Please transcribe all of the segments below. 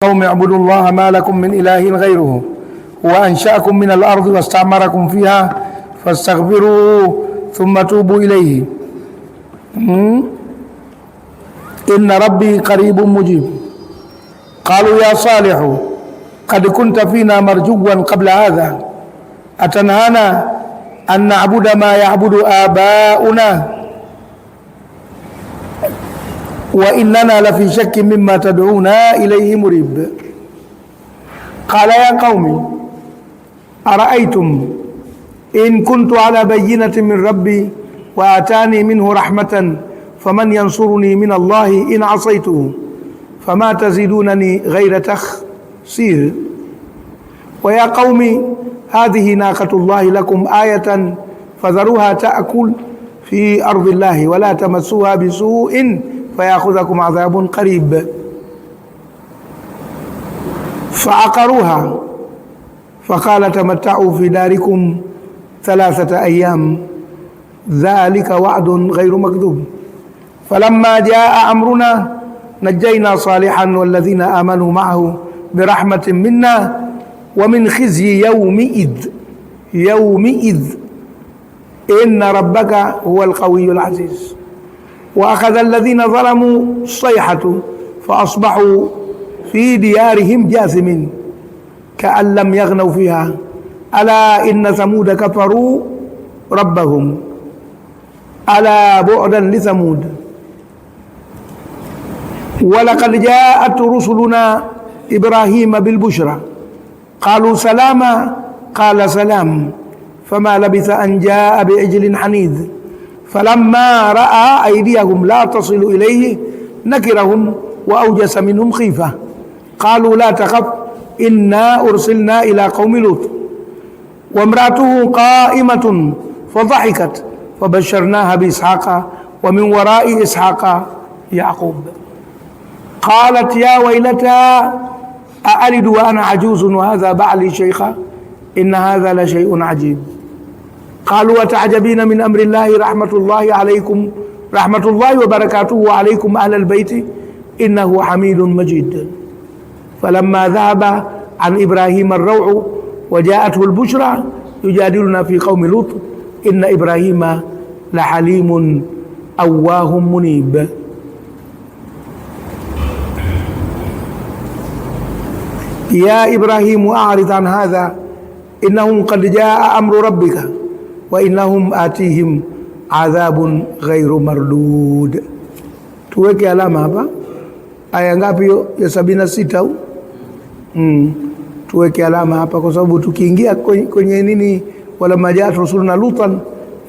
قوم اعبدوا الله ما لكم من إله غيره وأنشأكم من الأرض واستعمركم فيها فاستغفروه ثم توبوا إليه إن ربي قريب مجيب. قالوا يا صالح قد كنت فينا مرجوا قبل هذا أتنهانا أن نعبد ما يعبد آباؤنا وإننا لفي شك مما تدعونا إليه مريب. قال يا قوم أرأيتم إن كنت على بينة من ربي وآتاني منه رحمة فمن ينصرني من الله إن عصيته فما تزيدونني غير تخسير. ويا قوم هذه ناقة الله لكم آية فذروها تأكل في أرض الله ولا تمسوها بسوء فيأخذكم عذاب قريب. فعقروها فقال تمتعوا في داركم 3 أيام ذلك وعد غير مكذوب. فلما جاء أمرنا نجينا صالحا والذين آمنوا معه برحمة منا ومن خزي يومئذ إن ربك هو القوي العزيز. وأخذ الذين ظلموا الصيحة فأصبحوا في ديارهم جاثمين كأن لم يغنوا فيها ألا إن ثمود كفروا ربهم ألا بعدا لثمود. ولقد جاءت رسلنا إبراهيم بالبشرى قالوا سلاما قال سلام فما لبث أن جاء بعجل حنيذ فلما رأى أيديهم لا تصل إليه نكرهم وأوجس منهم خيفة قالوا لا تخف إنا أرسلنا إلى قوم لوط وامرأته قائمة فضحكت فبشرناها بإسحاق ومن وراء إسحاق يعقوب. قالت يا ويلتى أألد وأنا عجوز وهذا بعلي شيخا إن هذا لشيء عجيب. قالوا وتعجبين من أمر الله رحمة الله وبركاته عليكم أهل البيت إنه حميد مجيد. فلما ذهب عن إبراهيم الروع وجاءته البشرى يجادلنا في قوم لوط إن إبراهيم لحليم أواه منيب. يا إبراهيم أعرض عن هذا إنهم قد جاء أمر ربك وإنهم آتيهم adhabun ghairu mardud. Tuweke alama hapa. Aya ngapi hiyo? Ya 76 au? Tuweke alama hapa kwa sababu tukiingia kwenye nini wala majat rusuluna lutan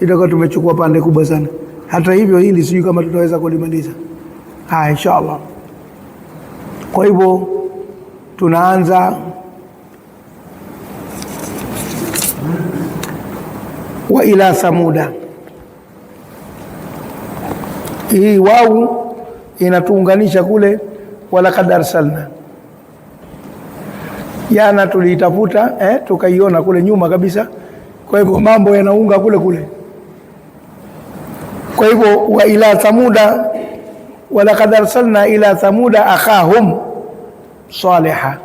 itakuwa tumechukua pande kubwa sana. Hata hivyo hili sijui kama tutaweza kulimaliza. Inshallah. Kwa hivyo tunaanza wa ila Thamuda. Hii wau inatuunganisha kule walaqad arsalna. Jana tuliitafuta tukaiona kule nyuma kabisa. Kwa hivyo mambo yanaunga kule kule. Kwa hivyo wa ila Thamuda walaqad arsalna ila Thamuda akhahum Saliha,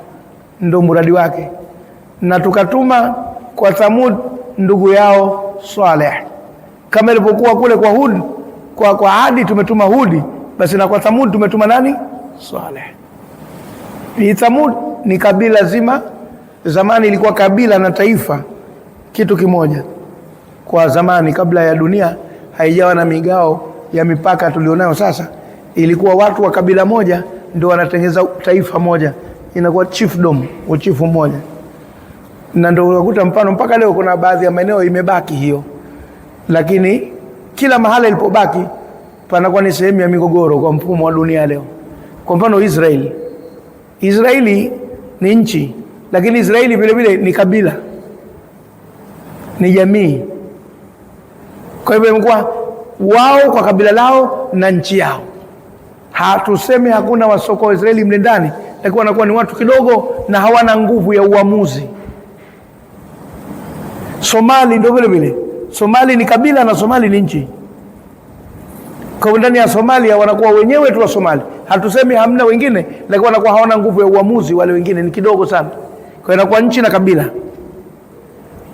ndo muradi wake, na tukatuma kwa Thamud ndugu yao Saleh. Kama ilipokuwa kule kwa Hud kwa Adi tumetuma Hudi, basi na kwa Thamud tumetuma nani? Saleh. Hii Thamud ni kabila zima, zamani ilikuwa kabila na taifa kitu kimoja. Kwa zamani kabla ya dunia haijawa na migao ya mipaka tulionayo sasa, ilikuwa watu wa kabila moja ndio wanatengeneza taifa moja, inakuwa chiefdom, uchifu mmoja. Na ndio unakuta mfano mpaka leo kuna baadhi ya maeneo imebaki hiyo, lakini kila mahali ilipobaki panakuwa ni sehemu ya migogoro kwa mfumo wa dunia leo. Kwa mfano Israeli ni nchi, lakini Israeli vile vile ni kabila, ni jamii. Kwa hivyo imekuwa wao kwa kabila lao na nchi yao. Hatuseme hakuna wasoko wa Israeli mle ndani, lakini wanakuwa ni watu kidogo na hawana nguvu ya uamuzi. Somali ndio vile vile. Somali ni kabila na Somali ni nchi. Kwa ndani ya Somalia wanakuwa wenyewe tu wa Somali, Hatusemi hamna wengine, lakini wanakuwa hawana nguvu ya uamuzi. Wale wengine ni kidogo sana, kwa inakuwa nchi na kabila.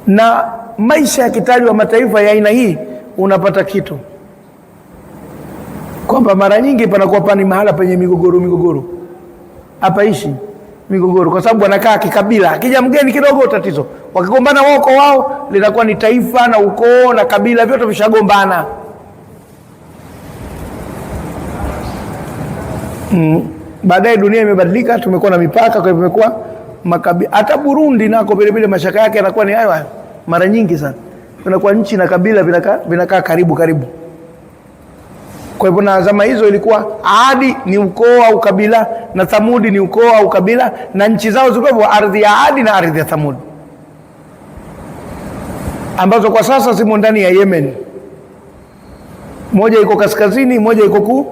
Na maisha yakitajwa mataifa ya aina hii, unapata kitu kwamba mara nyingi panakuwa pani mahala penye migogoro. Hapa ishi migogoro kwa sababu wanakaa kikabila. Akija mgeni kidogo tatizo, wakigombana wao kwa wao, linakuwa ni taifa na ukoo na kabila vyote vishagombana. Baadaye dunia imebadilika, tumekuwa na mipaka, kwa hivyo imekuwa makabila. Hata Burundi nako vile vile mashaka yake yanakuwa ni hayo. Mara nyingi sana kunakuwa nchi na kabila vinakaa karibu. Kwa hivyo na zama hizo ilikuwa Adi ni ukoo au kabila na Thamudi ni ukoo au kabila, na nchi zao zilikuwa ardhi ya Adi na ardhi ya Thamudi, ambazo kwa sasa zimo ndani ya Yemen. Moja iko kaskazini, moja iko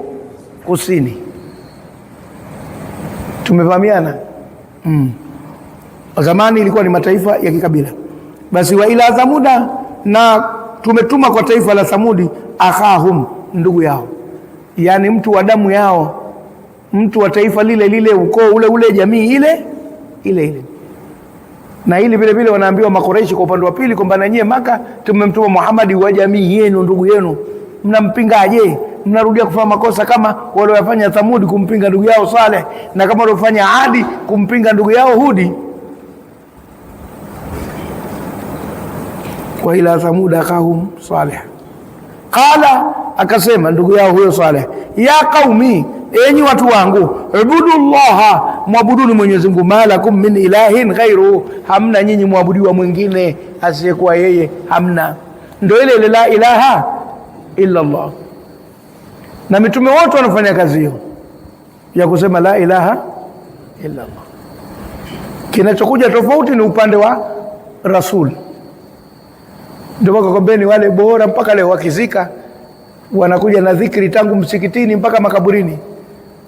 kusini. Tumefahamiana? Zamani ilikuwa ni mataifa ya kikabila. Basi wa ila Thamuda, na tumetuma kwa taifa la Thamudi, akhahum, ndugu yao, yani mtu wa damu yao, mtu wa taifa lile, ukoo ule, jamii ile. Na hili vile vile wanaambiwa Makoreishi kwa upande wa pili kwamba na nyie Maka tumemtuma Muhammad wa jamii yenu, ndugu yenu, mnampingaje? Mnarudia kufanya makosa kama waliofanya Thamudi kumpinga ndugu yao Saleh, na kama waliofanya Adi kumpinga ndugu yao Hudi. Wa ila Thamuda akhahum Saleh qala, akasema ndugu yao huyo Saleh, ya qaumi, enyi watu wangu, ibudullaha, muabuduni Mwenyezi Mungu, malakum min ilahin ghairu, hamna nyinyi muabudiwa mwingine asiyekuwa yeye, hamna. Ndio ile la ilaha illa Allah, na mitume wote wanafanya kazi hiyo ya kusema la ilaha illa Allah. Kinachokuja tofauti ni upande wa rasul. Ndio wakakombeni wale bora mpaka leo wakizika wanakuja na dhikri tangu msikitini mpaka makaburini.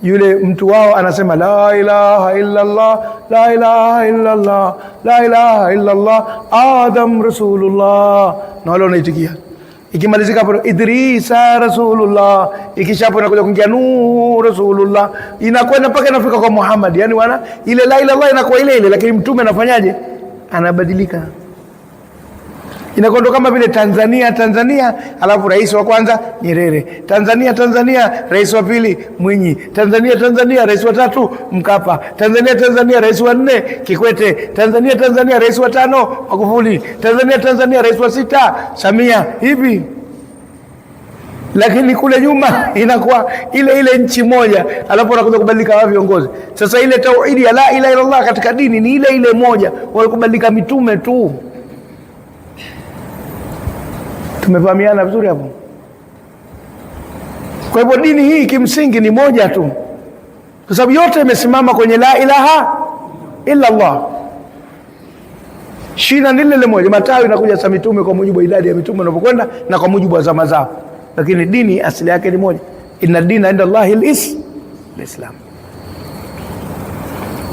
Yule mtu wao anasema la ilaha illa Allah, la ilaha illa Allah, la ilaha illa Allah, Adam Rasulullah, na wale wanaitikia. Ikimalizika hapo Idrisa Rasulullah, ikisha hapo inakuja kuingia Nuh Rasulullah, inakwenda mpaka inafika kwa Muhammad. Yani wana ile la ilaha illa Allah inakuwa ile, lakini mtume anafanyaje? Anabadilika. Inakuwa kama vile Tanzania, alafu rais wa kwanza Nyerere, Tanzania rais wa pili Mwinyi, Tanzania rais wa tatu Mkapa, Tanzania rais wa nne Kikwete, Tanzania rais wa tano Magufuli, Tanzania rais wa sita Samia, hivi. Lakini kule nyuma inakuwa ile nchi moja, alafu wanakuja kubadilika wa viongozi. Sasa ile tauhidi ya la ilaha illa Allah katika dini ni ile moja, walikubadilika mitume tu. Tumefahamiana vizuri hapo? Kwa hivyo dini hii kimsingi ni moja tu, kwa sababu yote imesimama kwenye la ilaha illa Allah. Shina ni lile moja, matawi inakuja sa mitume kwa mujibu wa idadi ya mitume wanapokwenda na kwa mujibu wa zama zao, lakini dini asili yake ni moja. Inna dina inda Allahi al-Islam.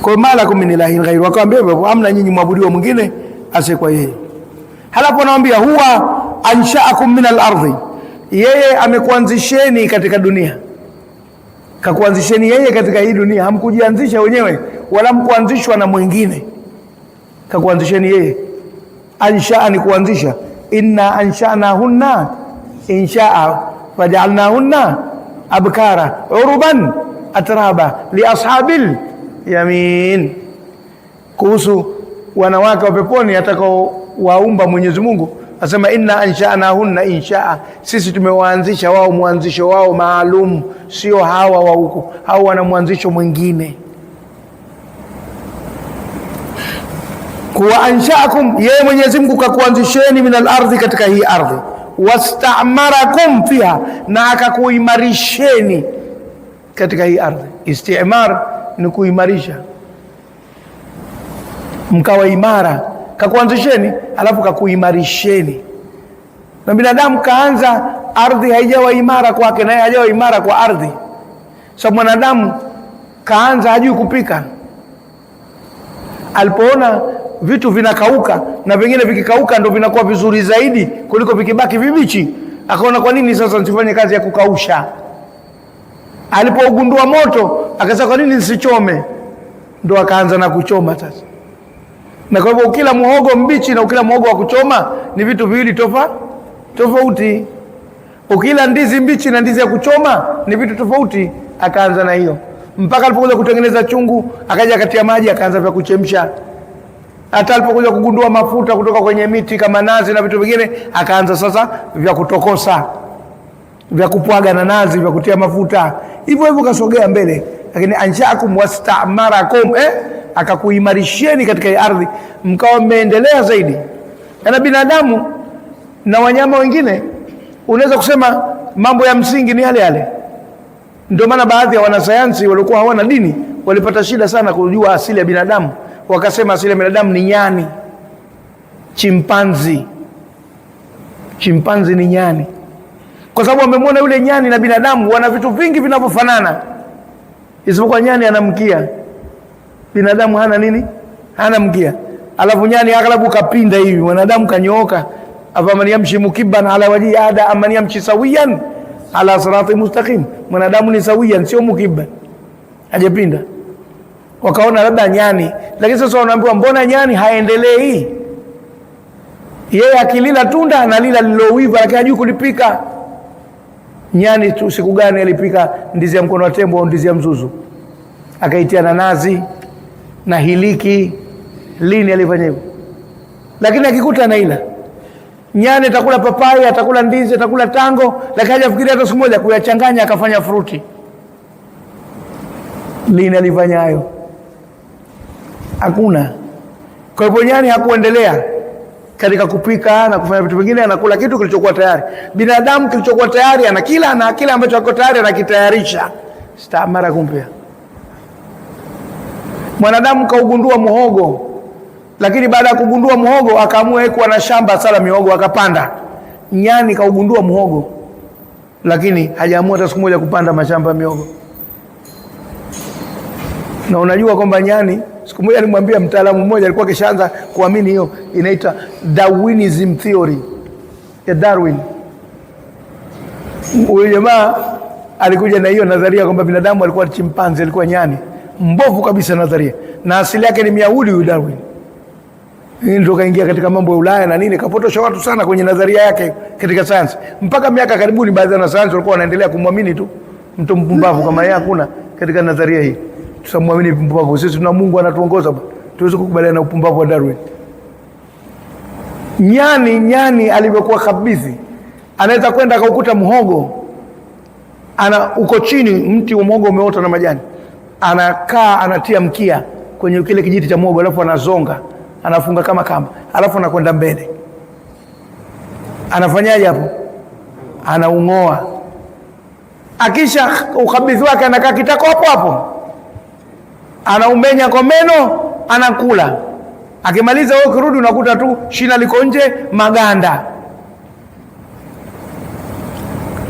Kwa malakum min ilahin ghairu, wakaambia hamna nyinyi mwabudiwa mwingine asiyekuwa yeye. Halafu anawaambia huwa anshaakum min al-ardhi, yeye amekuanzisheni katika dunia. Kakuanzisheni yeye katika hii dunia, hamkujianzisha wenyewe wala mkuanzishwa na mwingine. Kakuanzisheni yeye. Anshaa ni kuanzisha. Inna anshanahunna inshaa faj'alnahunna abkara uruban atraba li ashabil yamin. Kuhusu wanawake wa peponi atakao waumba Mwenyezi Mungu, asema inna anshanahunna inshaa, sisi tumewaanzisha wao mwanzisho wao maalum, sio hawa wa huko. Hao wana mwanzisho mwingine. Kuwa anshaakum, yeye Mwenyezi Mungu kakuanzisheni min al-ardhi, katika hii ardhi, wastamarakum fiha, na akakuimarisheni katika hii ardhi. Istimar ni kuimarisha, mkawa imara. Kakuanzisheni alafu kakuimarisheni. Na binadamu kaanza, ardhi haijawa imara kwake, naye hajawa imara kwa ardhi. Sababu mwanadamu kaanza hajui kupika. Alipoona vitu vinakauka na vingine vikikauka ndo vinakuwa vizuri zaidi kuliko vikibaki vibichi, akaona kwa nini sasa nisifanye kazi ya kukausha. Alipogundua moto akasema kwa nini nisichome? Ndo akaanza na kuchoma sasa. Na kwa hivyo ukila muhogo mbichi na ukila muhogo wa kuchoma ni vitu viwili tofauti. Ukila ndizi mbichi na ndizi ya kuchoma ni vitu tofauti. Akaanza na hiyo mpaka alipokuja kutengeneza chungu, akaja akatia maji, akaanza vya kuchemsha. Hata alipokuja kugundua mafuta kutoka kwenye miti kama nazi na vitu vingine, akaanza sasa vya kutokosa, vya kupwaga na nazi, vya kutia mafuta, hivyo hivyo kasogea mbele. Lakini anshaakum wastamarakum, akakuimarisheni katika ardhi mkawa mmeendelea zaidi. Na binadamu na wanyama wengine unaweza kusema mambo ya msingi ni yale yale. Ndio maana baadhi ya wanasayansi walikuwa hawana dini walipata shida sana kujua asili ya binadamu. Wakasema asili ya binadamu ni nyani, chimpanzi. Chimpanzi ni nyani, kwa sababu wamemwona yule nyani na binadamu wana vitu vingi vinavyofanana, isipokuwa nyani ana mkia, binadamu hana nini? Hana mkia. Alafu nyani aghlabu kapinda hivi, mwanadamu kanyooka. Afaman yamshi mukibban ala wajhi ada amman yamshi sawiyan ala sirati mustaqim. Mwanadamu ni sawiyan, sio mukibban, hajapinda. Wakaona labda nyani, lakini sasa wanaambiwa mbona nyani haendelei? Yeye akilila tunda analila lilowiva, lakini hajui kulipika. Nyani tu siku gani alipika ndizi ya mkono wa tembo au ndizi ya mzuzu, akaitia na nazi na hiliki? Lini alifanya hivyo? Lakini akikuta anaila. Nyani atakula papai, atakula ndizi, atakula tango, lakini hajafikiria hata siku moja kuyachanganya akafanya fruti. Lini alifanya hayo? Hakuna. Kwa hivyo nyani hakuendelea katika kupika na kufanya vitu vingine, anakula kitu kilichokuwa tayari. Binadamu kilichokuwa tayari anakila, na kile ambacho kiko tayari anakitayarisha. Stamara kumpea. Mwanadamu kaugundua muhogo, lakini baada ya kugundua muhogo akaamua kuwa na shamba sala mihogo akapanda. Nyani kaugundua muhogo, lakini hajaamua hata siku moja kupanda mashamba ya mihogo. Na unajua kwamba nyani, siku moja alimwambia mtaalamu mmoja, alikuwa kishaanza kuamini hiyo, inaitwa Darwinism theory ya Darwin. Huyo jamaa alikuja na hiyo nadharia kwamba binadamu alikuwa chimpanzi, alikuwa nyani. Mbovu kabisa nadharia, na asili yake ni Myahudi huyu Darwin. Ndio kaingia katika mambo ya Ulaya na nini, kapotosha watu sana kwenye nadharia yake katika sayansi. Mpaka miaka karibuni baadhi ya wanasayansi walikuwa wanaendelea kumwamini tu mtu mpumbavu kama yeye. Hakuna katika nadharia hii tusamwamini mpumbavu. Sisi tuna Mungu anatuongoza, tuweze kukubaliana na upumbavu wa Darwin. Nyani alivyokuwa khabithi, anaweza kwenda akaukuta muhogo, uko chini, mti wa muhogo umeota na majani, anakaa anatia mkia kwenye kile kijiti cha muhogo, alafu anazonga, anafunga kama kamba, alafu anakwenda mbele. Anafanyaje hapo? Anaungoa. Akisha ukhabithi wake anakaa kitako hapo hapo, anaumenya kwa meno, anakula. Akimaliza wewe kurudi unakuta tu shina liko nje, maganda.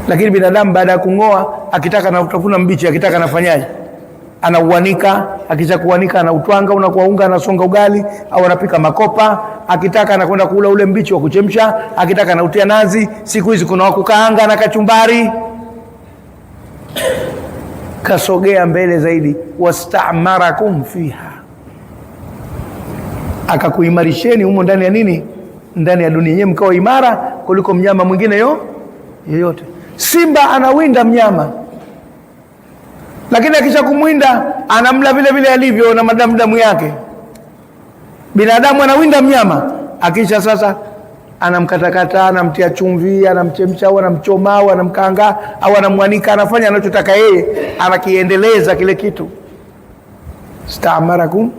Lakini binadamu baada ya kungoa, akitaka na utafuna mbichi, akitaka anafanyaje? Anauanika. Akisha kuanika anautwanga, unakuwa unga, anasonga ugali au anapika makopa. Akitaka anakwenda kula ule mbichi wa kuchemsha, akitaka anautia nazi. Siku hizi kuna wakukaanga na kachumbari. Kasogea mbele zaidi, wastamarakum fiha, akakuimarisheni humo ndani ya nini? Ndani ya dunia yenyewe, mkawa imara kuliko mnyama mwingine yoyote. Simba anawinda mnyama, lakini akisha kumwinda anamla vile vile alivyo na damu yake. Binadamu anawinda mnyama, akisha sasa anamkatakata, anamtia chumvi, anamchemsha au anamchoma au anamkanga au anamwanika, anafanya anachotaka yeye, anakiendeleza kile kitu. Stamarakum.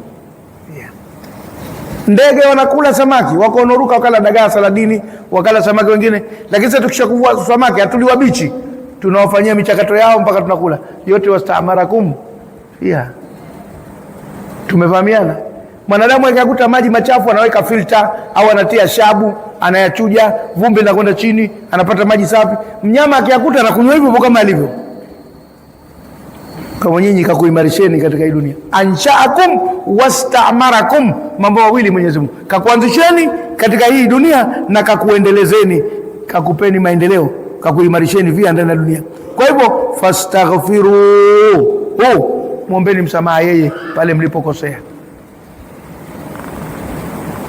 Ndege wanakula samaki, wako wanaruka wakala dagaa saladini, wakala samaki wengine. Lakini sasa tukishakuvua samaki hatuliwa bichi, tunawafanyia michakato yao mpaka tunakula. Yote wastamarakum. Tumefahamiana? Mwanadamu akikuta maji machafu anaweka filter au anatia shabu, anayachuja, vumbi linakwenda chini, anapata maji safi. Mnyama akiyakuta anakunywa hivyo kama alivyo. Kama nyinyi kakuimarisheni katika hii dunia. Anshaakum wastamarakum, mambo mawili Mwenyezi Mungu. Kakuanzisheni katika hii dunia na kakuendelezeni, kakupeni maendeleo kakuimarisheni via ndani ya dunia. Kwa hivyo fastaghfiru, muombeni msamaha yeye pale mlipokosea.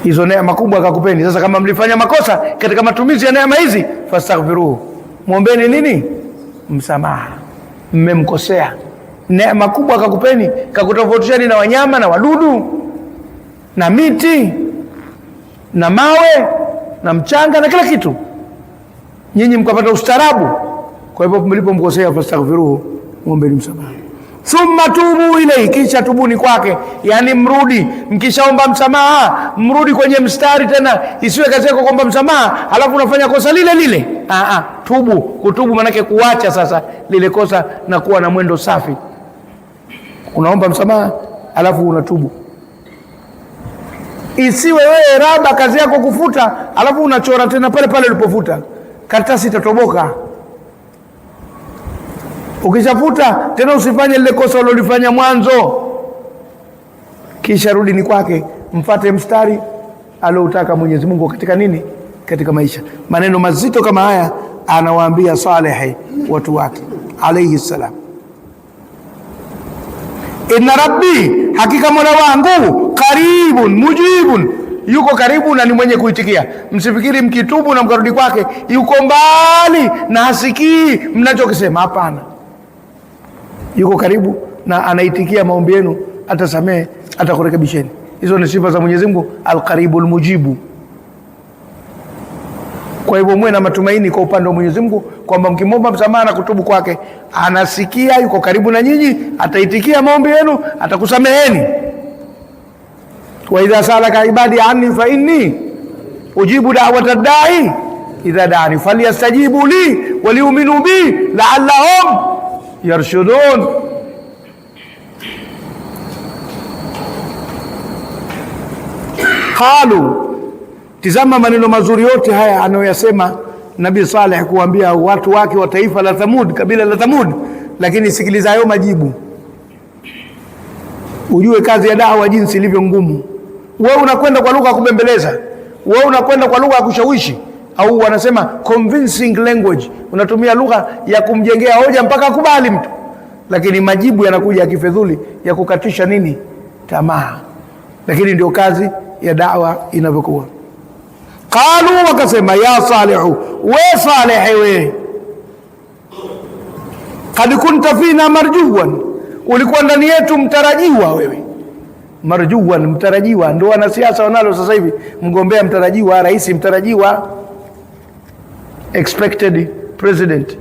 Hizo neema kubwa akakupeni. Sasa kama mlifanya makosa katika matumizi ya neema hizi, fastaghfiru, muombeni nini? Msamaha. Mmemkosea, neema kubwa akakupeni, kakutofautisheni na wanyama na wadudu na miti na mawe na mchanga na kila kitu, nyinyi mkapata ustaarabu. Kwa hivyo mlipomkosea, fastaghfiruhu, muombeni msamaha. Thumma tubu ilayhi, kisha tubuni kwake. Yani mrudi, mkishaomba msamaha mrudi kwenye mstari tena, isiwe kazi yako kuomba msamaha halafu unafanya kosa lile lile. Tubu. Kutubu manake kuacha sasa lile kosa na kuwa na mwendo safi. Unaomba msamaha halafu unatubu. Isiwe wewe raba kazi yako kufuta halafu unachora tena pale pale ulipofuta, karatasi itatoboka. Ukishafuta tena usifanye lile kosa ulilofanya mwanzo, kisha rudi ni kwake, mfate mstari aliotaka Mwenyezi Mungu katika nini? Katika maisha. Maneno mazito kama haya anawaambia Saleh watu wake alayhi salam. Inna rabbi, hakika Mola wangu, karibun mujibun, yuko karibu na ni mwenye kuitikia. Msifikiri mkitubu na mkarudi kwake yuko mbali na hasikii mnachokisema. Hapana, yuko karibu na anaitikia maombi yenu, atasamehe, atakurekebisheni. Hizo ni sifa za Mwenyezi Mungu, al-Qaribul Mujibu. Kwa hivyo mwe na matumaini kwa upande wa Mwenyezi Mungu kwamba mkimwomba msamaha na kutubu kwake, anasikia, yuko karibu na nyinyi, ataitikia maombi yenu, atakusameheni. Wa idha salaka ibadi anni fa inni ujibu da'wata da'i idha da'ani falyastajibu li waliuminu bi la'allahum yarshudun. Qalu, tizama maneno mazuri yote haya anayoyasema Nabii Saleh kuambia watu wake wa taifa la Thamud, kabila la Thamud. Lakini sikiliza hayo majibu, ujue kazi ya dawa jinsi ilivyo ngumu. Wewe unakwenda kwa lugha ya kubembeleza, wewe unakwenda kwa lugha ya kushawishi, au wanasema convincing language, unatumia lugha ya kumjengea hoja mpaka akubali mtu, lakini majibu yanakuja ya kifedhuli, ya kukatisha nini? Tamaa. Lakini ndio kazi ya dawa inavyokuwa. Qalu, wakasema, ya Salihu, we Saleh, we kad kunta fina marjuwan, ulikuwa ndani yetu mtarajiwa wewe. Marjuwan, mtarajiwa, ndio wanasiasa wanalo sasa hivi, mgombea mtarajiwa, rais mtarajiwa, expected president.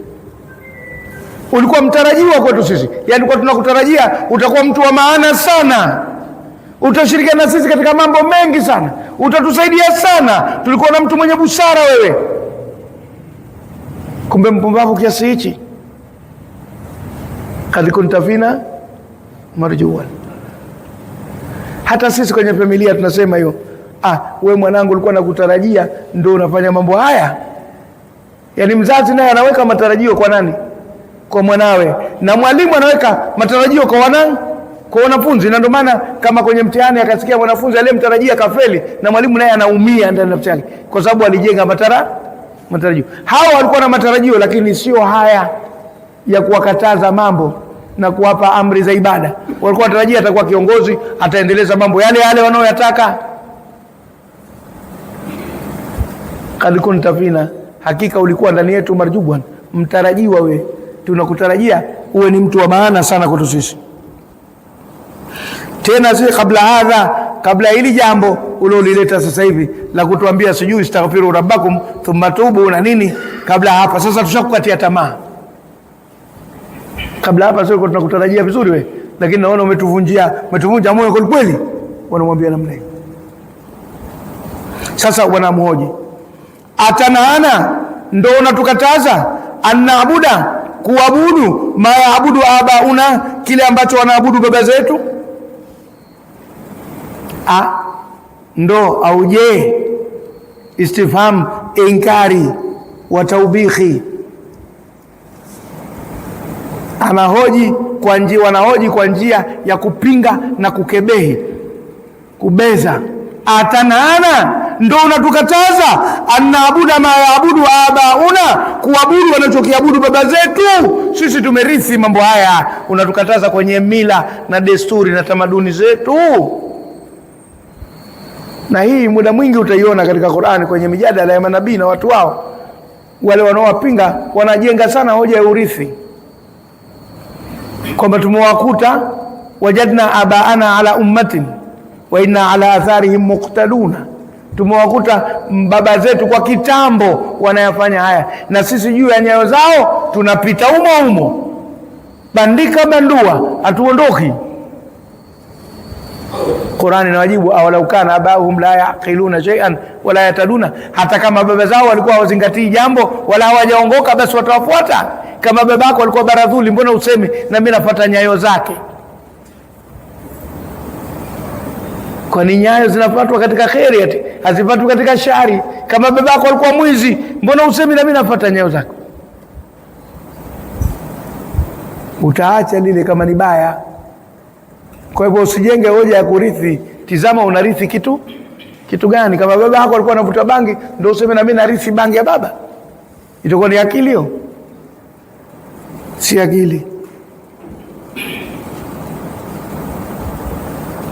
Ulikuwa mtarajiwa kwetu sisi, yani kwa tunakutarajia utakuwa mtu wa maana sana, utashirikiana na sisi katika mambo mengi sana, utatusaidia sana, tulikuwa na mtu mwenye busara wewe. Kumbe mpumbavu kiasi hichi. Kad kunta fina marjuwan. Hata sisi kwenye familia tunasema hiyo. We mwanangu, ulikuwa nakutarajia ndio unafanya mambo haya. Yani mzazi naye anaweka matarajio kwa nani? Kwa mwanawe. Na mwalimu anaweka matarajio kwa wanani? Kwa wanafunzi. Na ndio maana kama kwenye mtihani akasikia mwanafunzi aliyemtarajia kafeli, na mwalimu naye anaumia ndani ya nafsi yake, kwa sababu alijenga matarajio. Hao walikuwa na matarajio, lakini sio haya ya kuwakataza mambo na kuwapa amri za ibada. Walikuwa watarajia atakuwa kiongozi, ataendeleza mambo yale yale wanaoyataka. Kad kunta fina, hakika ulikuwa ndani yetu marjuwan, mtarajiwa we. Tunakutarajia uwe ni mtu wa maana sana kwetu sisi. Tena si kabla hadha, kabla hili jambo uliloleta sasa hivi la kutuambia sijui astaghfiru rabbakum thumma tubu na nini, kabla hapa sasa tushakukatia tamaa. Kabla hapa sio tunakutarajia vizuri we, lakini naona umetuvunja moyo kwa kweli. Wanamwambia namna hiyo. Sasa wanamhoji, atanaana, ndo unatukataza anaabuda, kuabudu ma yaabudu abauna, kile ambacho wanaabudu baba zetu? Ndo au je? Istifham inkari wa taubihi. Wanahoji kwa njia ya kupinga na kukebehi, kubeza. Atanaana, ndo unatukataza anaabuda ma yaabudu abauna, kuabudu wanachokiabudu baba zetu. Sisi tumerithi mambo haya, unatukataza kwenye mila na desturi na tamaduni zetu. Na hii muda mwingi utaiona katika Qur'ani kwenye mijadala ya manabii na watu wao. Wale wanaowapinga wanajenga sana hoja ya urithi, kwamba tumewakuta wajadna abaana ala ummatin wa inna ala atharihim muqtaduna, tumewakuta baba zetu kwa kitambo wanayafanya haya, na sisi juu ya nyayo zao tunapita umo bandika bandua, hatuondoki. Qur'ani inawajibu awalau kana abahum la yaqiluna shay'an wala yataduna, hata kama baba zao walikuwa hawazingatii jambo wala hawajaongoka, basi watawafuata. Kama babako alikuwa baradhuli, mbona useme na mimi nafuata nyayo zake? Kwani nyayo zinafuatwa katika kheri ati hazifuatwi katika shari? Kama babako alikuwa mwizi, mbona useme na mimi nafuata nyayo zake? Utaacha lile kama ni baya. Kwa hivyo usijenge hoja ya kurithi. Tizama unarithi kitu gani? Kama baba yako alikuwa anavuta bangi, ndio useme na mimi narithi bangi ya baba? Itakuwa ni akili hiyo? Si akili.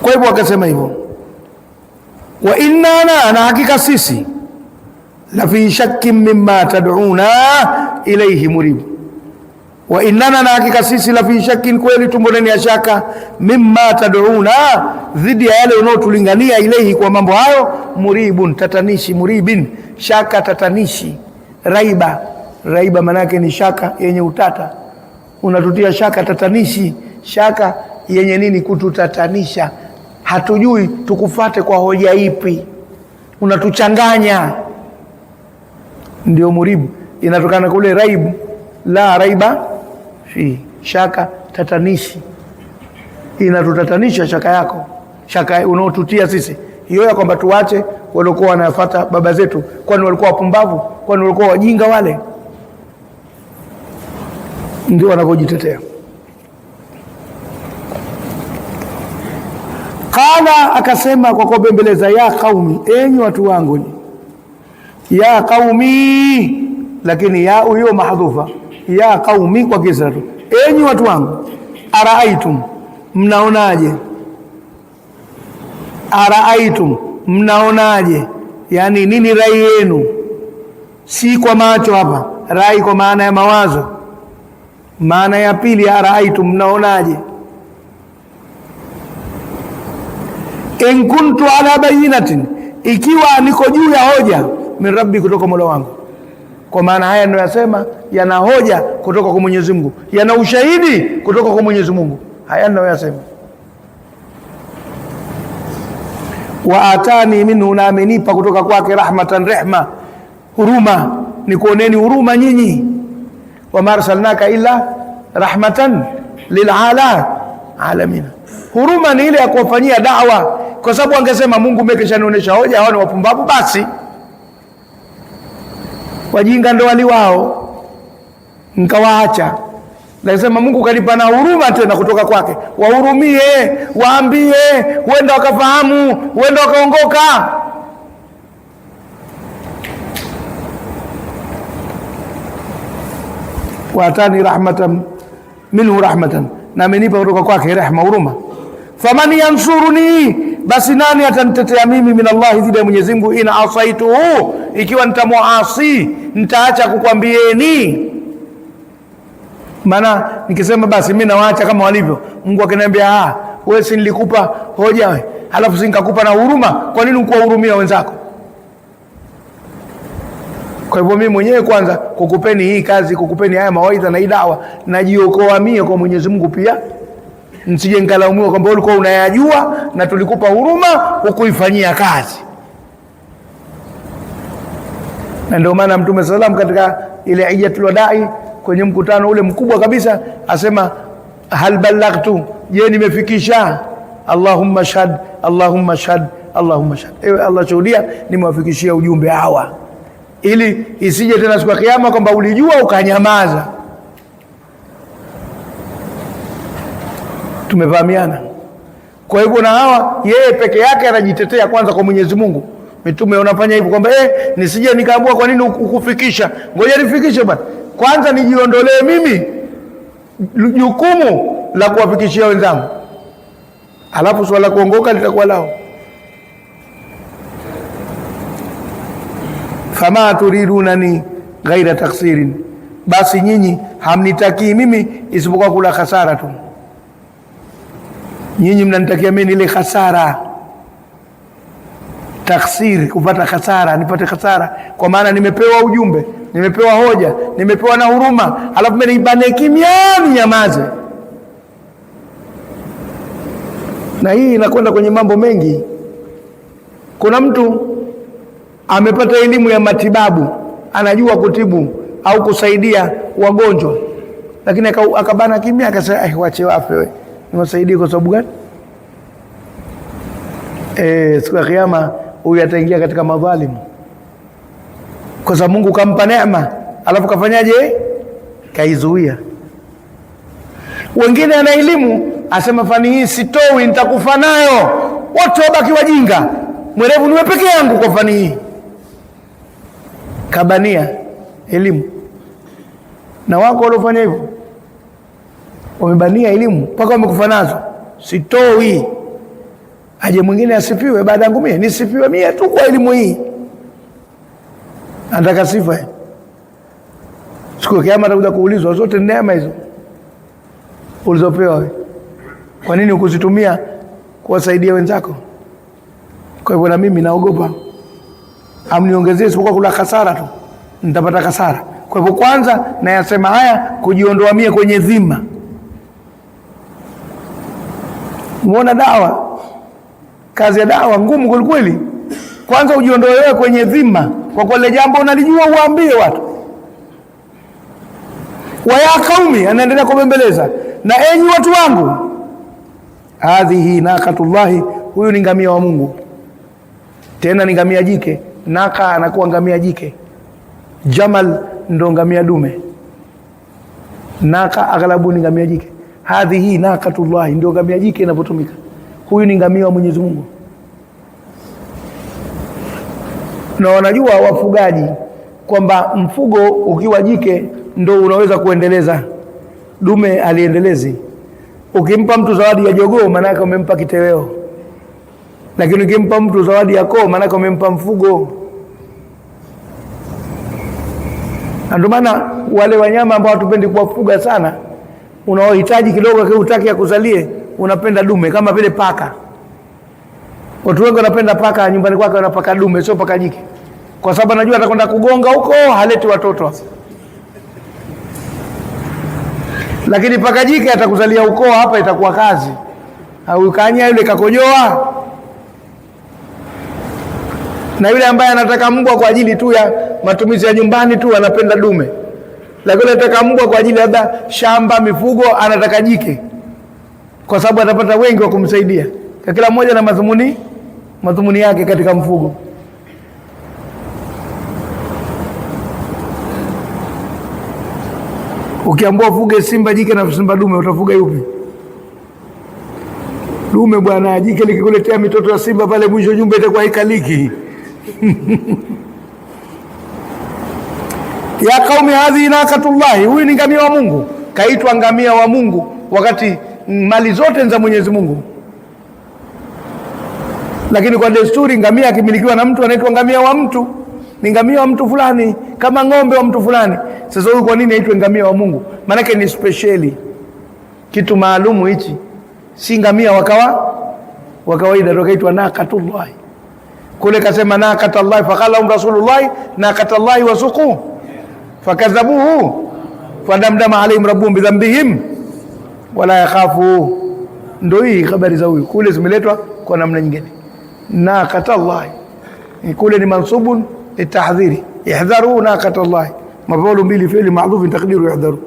Kwa hivyo akasema hivyo, wa inna na hakika sisi la fi shakkin mimma tad'una ilayhi murib. Wa innana, na hakika sisi la fi shakkin, kweli tumbo ndani ya shaka, mimma tad'una, dhidi ya yale unaotulingania, ilayhi, kwa mambo hayo, muribun, tatanishi, muribin, shaka tatanishi, raiba manake ni shaka yenye utata. Unatutia shaka, tatanishi, shaka yenye nini? Kututatanisha, hatujui tukufate kwa hoja ipi, unatuchanganya. Ndio muribu, inatokana kule raibu, la raiba fi, shaka tatanishi, inatutatanisha shaka yako, shaka unaotutia sisi hiyo ya kwamba tuache walikuwa wanafuata baba zetu. Kwani walikuwa wapumbavu? Kwani walikuwa wajinga? Wale ndio wanakojitetea. Kala, akasema kwa kubembeleza, ya qaumi, enyi watu wangu, ya qaumi, lakini ya hiyo mahdhufa, ya qaumi kwa kisra tu, enyi watu wangu, araaitum, mnaonaje? Araaitum, mnaonaje? Yani nini rai yenu? Si kwa macho hapa, rai kwa maana ya mawazo. Maana ya pili ya araaitum, mnaonaje? In kuntu ala bayinatin, ikiwa niko juu ya hoja, min rabbi, kutoka Mola wangu. Kwa maana haya ndio yasema yana hoja kutoka kwa Mwenyezi Mungu, yana ushahidi kutoka kwa Mwenyezi Mungu. Haya ndio yasema, wa atani minhu, na amenipa kutoka kwake, rahmatan, rehma, huruma, ni kuoneni huruma nyinyi. Wa ma arsalnaka illa rahmatan lil alamin. Huruma ni ile ya kuwafanyia da'wa, kwa sababu angesema Mungu umekishanionyesha hoja, hao ni wapumbavu, basi wajinga ndo wali wao, nikawaacha. Nasema Mungu kanipa na huruma tena kutoka kwake, wahurumie, waambie, huenda wakafahamu, huenda wakaongoka. Watani rahmatan minhu, rahmatan, na amenipa kutoka kwake rehma, huruma. Faman yansuruni, basi nani atanitetea mimi, min Allah, dhidi ya Mwenyezi Mungu, ina asaituhu, ikiwa nitamuasi, nitaacha kukwambieni. Maana nikisema basi mimi nawaacha kama walivyo, Mungu akiniambia wewe si nilikupa hoja wewe, halafu si nikakupa na huruma, kwa nini ukuwahurumia wenzako? Kwa hivyo mimi mwenyewe kwanza kukupeni hii kazi, kukupeni haya mawaidha na hii dawa, najiokoa mie kwa Mwenyezi Mungu pia, nsije nikalaumiwa kwamba ulikuwa unayajua na tulikupa huruma hukuifanyia kazi. Na ndio maana Mtume sallam katika ile Hijjatul Wadai, kwenye mkutano ule mkubwa kabisa, asema hal ballaghtu, je nimefikisha? Allahumma shahad, Allahumma shahad, Allahumma shahad. Ewe Allah shuhudia nimewafikishia ujumbe hawa, ili isije tena siku ya Kiyama kwamba ulijua ukanyamaza. Tumefahamiana? Kwa hivyo na hawa, yeye peke yake anajitetea kwanza kwa Mwenyezi Mungu, Mitume unafanya hivyo kwamba nisije nikaamua kwa nini ukufikisha, ngoja nifikishe bwana, kwanza nijiondolee mimi jukumu la kuwafikishia wenzangu, alafu swala kuongoka litakuwa lao. Fama turidunani ghaira taksirin, basi nyinyi hamnitakii mimi isipokuwa kula khasara tu. Nyinyi mnanitakia mimi ile khasara, taksiri, kupata khasara, nipate khasara, kwa maana nimepewa ujumbe, nimepewa hoja, nimepewa na huruma, alafu mimi nibane kimya, ninyamaze. Na hii inakwenda kwenye mambo mengi. Kuna mtu amepata elimu ya matibabu, anajua kutibu au kusaidia wagonjwa, lakini akabana kimya, akasema wache wafe, wewe niwasaidie kwa sababu gani? Siku ya Kiyama huyu ataingia katika madhalimu, kwa sababu Mungu kampa neema alafu kafanyaje? Kaizuia. Wengine ana elimu asema fani hii sitoi, nitakufa nayo, wote wabaki wajinga, mwerevu niwe peke yangu kwa fani hii. Kabania elimu. Na wako waliofanya hivyo, wamebania elimu mpaka wamekufa nazo, sitoi. Aje mwingine asifiwe baada yangu mimi, nisifiwe mimi tu kwa elimu hii. Anataka sifa. Siku ya Kiyama atakuja kuulizwa zote neema hizo ulizopewa wewe, kwa nini ukuzitumia kuwasaidia wenzako? Kwa hivyo na mimi naogopa amniongezee isipokuwa kula khasara tu, nitapata khasara. Kwa hivyo kwanza nayasema haya kujiondoa mie kwenye dhima. Umeona dawa, kazi ya dawa ngumu kweli kweli. Kwanza ujiondoe wewe kwenye dhima, kwa kile jambo unalijua uwaambie watu. Wa ya kaumi, anaendelea kubembeleza, na enyi watu wangu, hadhihi naqatullahi, huyu ni ngamia wa Mungu, tena ni ngamia jike. Naka anakuwa ngamia jike, jamal ndo ngamia dume, naka aghlabu ni ngamia jike. Hadhihi naqatullahi ndio ngamia jike inapotumika. Huyu ni ngamia wa Mwenyezi Mungu. Na wanajua wafugaji kwamba mfugo ukiwa jike ndo unaweza kuendeleza, dume aliendelezi. Ukimpa mtu zawadi ya jogoo maana yake umempa kiteweo, lakini ukimpa mtu zawadi ya koo maana yake umempa mfugo. Ndio maana wale wanyama ambao hatupendi kuwafuga sana, unaohitaji kidogo utaki ya kuzalie, unapenda dume, kama vile paka. Watu wengi wanapenda paka, nyumbani kwake wana paka dume, sio paka jike, kwa sababu anajua atakwenda kugonga huko, haleti watoto. Lakini paka jike atakuzalia ukoo hapa, itakuwa kazi. Au kanya yule kakojoa. Na yule ambaye anataka mbwa kwa ajili tu ya matumizi ya nyumbani tu anapenda dume, lakini anataka mbwa kwa ajili labda shamba, mifugo, anataka jike, kwa sababu atapata wengi wa kumsaidia. Kwa kila mmoja na madhumuni yake katika mfugo. Ukiambiwa ufuge simba jike na simba dume, utafuga yupi? Dume bwana, jike likikuletea mitoto ya simba pale mwisho nyumba itakuwa haikaliki. Ya kaumi hadhi naqatullahi, huyu ni ngamia wa Mungu. Kaitwa ngamia wa Mungu wakati mali zote za Mwenyezi Mungu. Lakini kwa desturi ngamia akimilikiwa na mtu anaitwa ngamia wa mtu, ni ngamia wa mtu fulani, kama ng'ombe wa mtu fulani. Sasa huyu kwa nini aitwe ngamia wa Mungu? Maana yake ni speciali, kitu maalumu hichi, si ngamia wa kawaida. Ndio kaitwa naqatullahi. Kule kasema naqatullahi faqala rasulullah naqatullahi wasuqu fakadhabuhu fadamdama alayhim rabbuhum bidhanbihim wala yakhafu. Ndio hii habari za huyu. Kule zimeletwa kwa namna nyingine. Naqatullahi kule ni mansubun litahdhiri, ihdharu naqatullahi, maf'ul bihi fi'li ma'dhuf taqdiru ihdharu.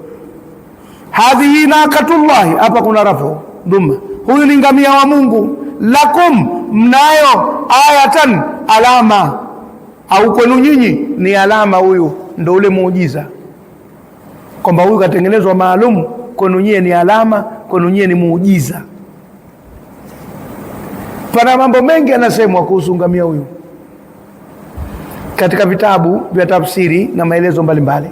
Hadhihi naqatullahi, hapa kuna rafu dhamma. Huyu ni ngamia wa Mungu. Lakum, mnayo, ayatan, alama, au kwenu nyinyi ni alama. Huyu ndio ule muujiza, kwamba huyu katengenezwa maalum, kwenu nyinyi ni alama, kwenu nyinyi ni muujiza. Pana mambo mengi yanasemwa kuhusu ngamia huyu. katika vitabu vya tafsiri na maelezo mbalimbali.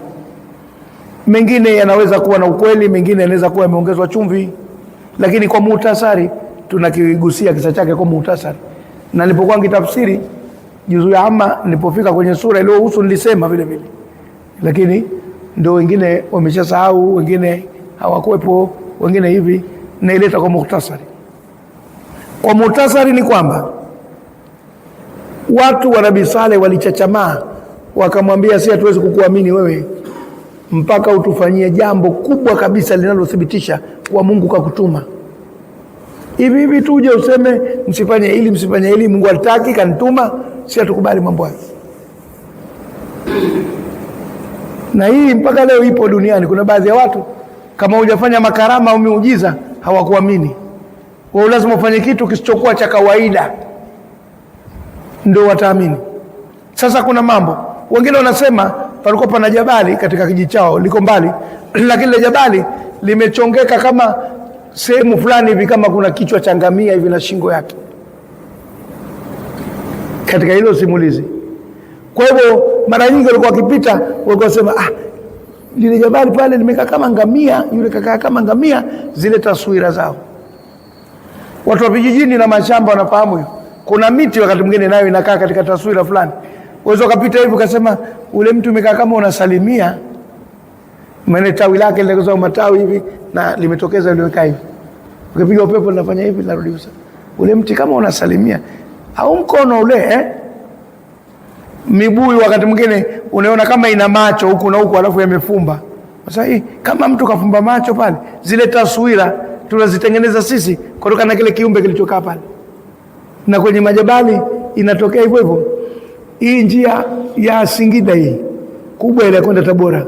Mengine yanaweza kuwa na ukweli, mengine yanaweza kuwa yameongezwa chumvi, lakini kwa muhtasari tunakigusia kisa chake kwa muhtasari. Na nilipokuwa nikitafsiri juzuu ya amma, nilipofika kwenye sura iliyohusu nilisema vile vile, lakini ndio wengine wameshasahau, wengine hawakuwepo, wengine hivi, naileta kwa muhtasari. Kwa muhtasari ni kwamba watu wa Nabii Saleh walichachamaa, wakamwambia si hatuwezi kukuamini wewe mpaka utufanyie jambo kubwa kabisa linalothibitisha kwa Mungu kakutuma. Hivi hivi tuje useme msifanye hili msifanye hili, Mungu alitaki kanituma, si hatukubali mambo hayo. Na hii mpaka leo ipo duniani. Kuna baadhi ya watu kama hujafanya makarama au miujiza hawakuamini. Wao lazima ufanye kitu kisichokuwa cha kawaida ndio wataamini. Sasa kuna mambo, wengine wanasema palikuwa pana jabali katika kijiji chao, liko mbali, lakini ile jabali limechongeka kama sehemu fulani hivi, kama kuna kichwa cha ngamia hivi na shingo yake katika hilo simulizi. Kwa hivyo mara nyingi walikuwa wakipita, walikuwa wasema lile jabali pale limekaa kama ngamia, yule kakaa kama ngamia, zile taswira zao. Watu wa vijijini na mashamba wanafahamu hiyo. Kuna miti wakati mwingine nayo inakaa katika taswira fulani. Wewe ukapita hivi ukasema ule mtu umekaa kama unasalimia, maana tawi lake linakoza matawi hivi na limetokeza limekaa hivi. Ukipiga upepo linafanya hivi linarudi usa. Ule mti kama unasalimia au mkono ule mibui wakati mwingine unaona kama ina macho huku na huku alafu yamefumba. Sasa hii kama mtu kafumba macho pale, zile taswira tunazitengeneza sisi kutoka na kile kiumbe kilichokaa pale. Na kwenye majabali inatokea hivyo hivyo. Hii njia ya Singida hii kubwa ile kwenda Tabora,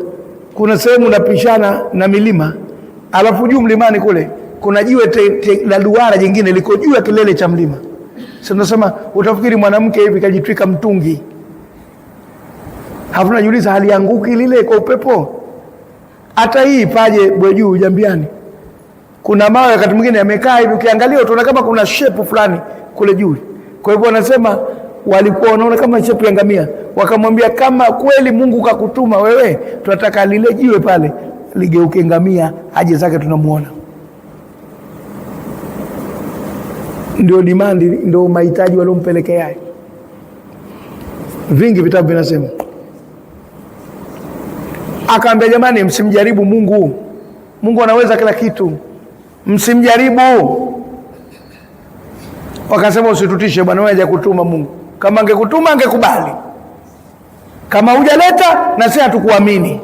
kuna sehemu napishana na milima, alafu juu mlimani kule kuna jiwe la duara jingine liko juu ya kilele cha mlima. Sasa tunasema utafikiri mwanamke hivi kajitwika mtungi, halafu najiuliza halianguki lile kwa upepo? Hata hii paje bwe juu Jambiani kuna mawe wakati mwingine yamekaa hivi, ukiangalia utaona kama kuna shape fulani kule juu. Kwa hivyo wanasema walikuwa wanaona kama shape ya ngamia, wakamwambia kama kweli Mungu kakutuma wewe, tunataka lile jiwe pale ligeuke ngamia, aje zake tunamuona. Ndio demand, ndio mahitaji waliompelekea. Vingi vitabu vinasema. Akaambia jamani, msimjaribu Mungu. Mungu anaweza kila kitu, msimjaribu. Wakasema usitutishe bwana, wewe hajakutuma Mungu. Kama angekutuma angekubali. Kama hujaleta na sisi hatukuamini.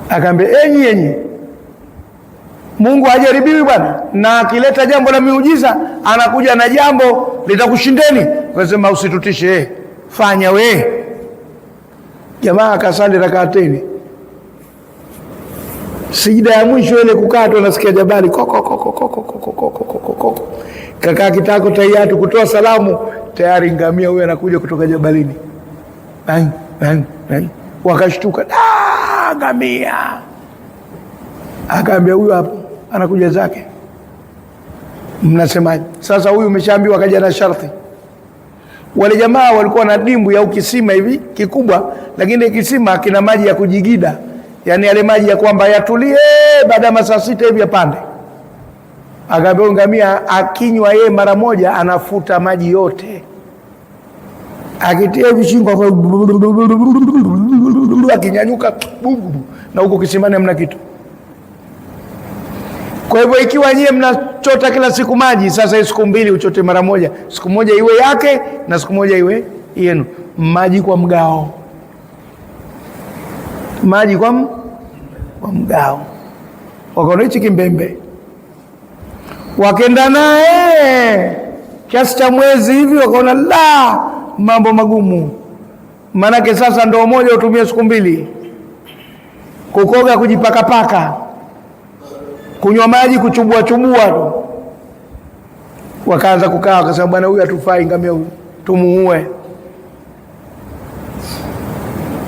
Akaambia enyi Mungu hajaribiwi bwana, na akileta jambo la miujiza anakuja na jambo litakushindeni. Wakasema usitutishe, fanya we. Jamaa akasali rak'ataini. Sijida ya mwisho ile kukaa tu anasikia jabali kakaa kitako tayari kutoa salamu, tayari ngamia huyo anakuja kutoka jabalini. Wakashtuka, ngamia. Akaambia huyu hapo anakuja zake, mnasemaje? Sasa huyu umeshaambiwa kaja na sharti. Wale jamaa walikuwa na dimbu ya kisima hivi kikubwa, lakini kisima kina maji ya kujigida, yani yale maji ya kwamba yatulie baada ya masaa 6 hivi yapande. Akaambia ngamia akinywa yeye mara moja anafuta maji yote, akitia vishingo akinyanyuka na huko kisimani hamna kitu. Kwa hivyo ikiwa nyie mnachota kila siku maji, sasa hii siku 2 uchote mara moja, siku moja iwe yake na siku moja iwe yenu. Maji kwa mgao, maji kwa mgao. Wakaona hichi kimbembe, wakenda naye kiasi cha mwezi hivi, wakaona la mambo magumu. Maanake sasa ndoo moja utumie siku 2, kukoga, kujipakapaka, kunywa maji, kuchubua tu. Wakaanza kukaa, wakasema bwana huyu hatufai, ngamia huyu tumuue.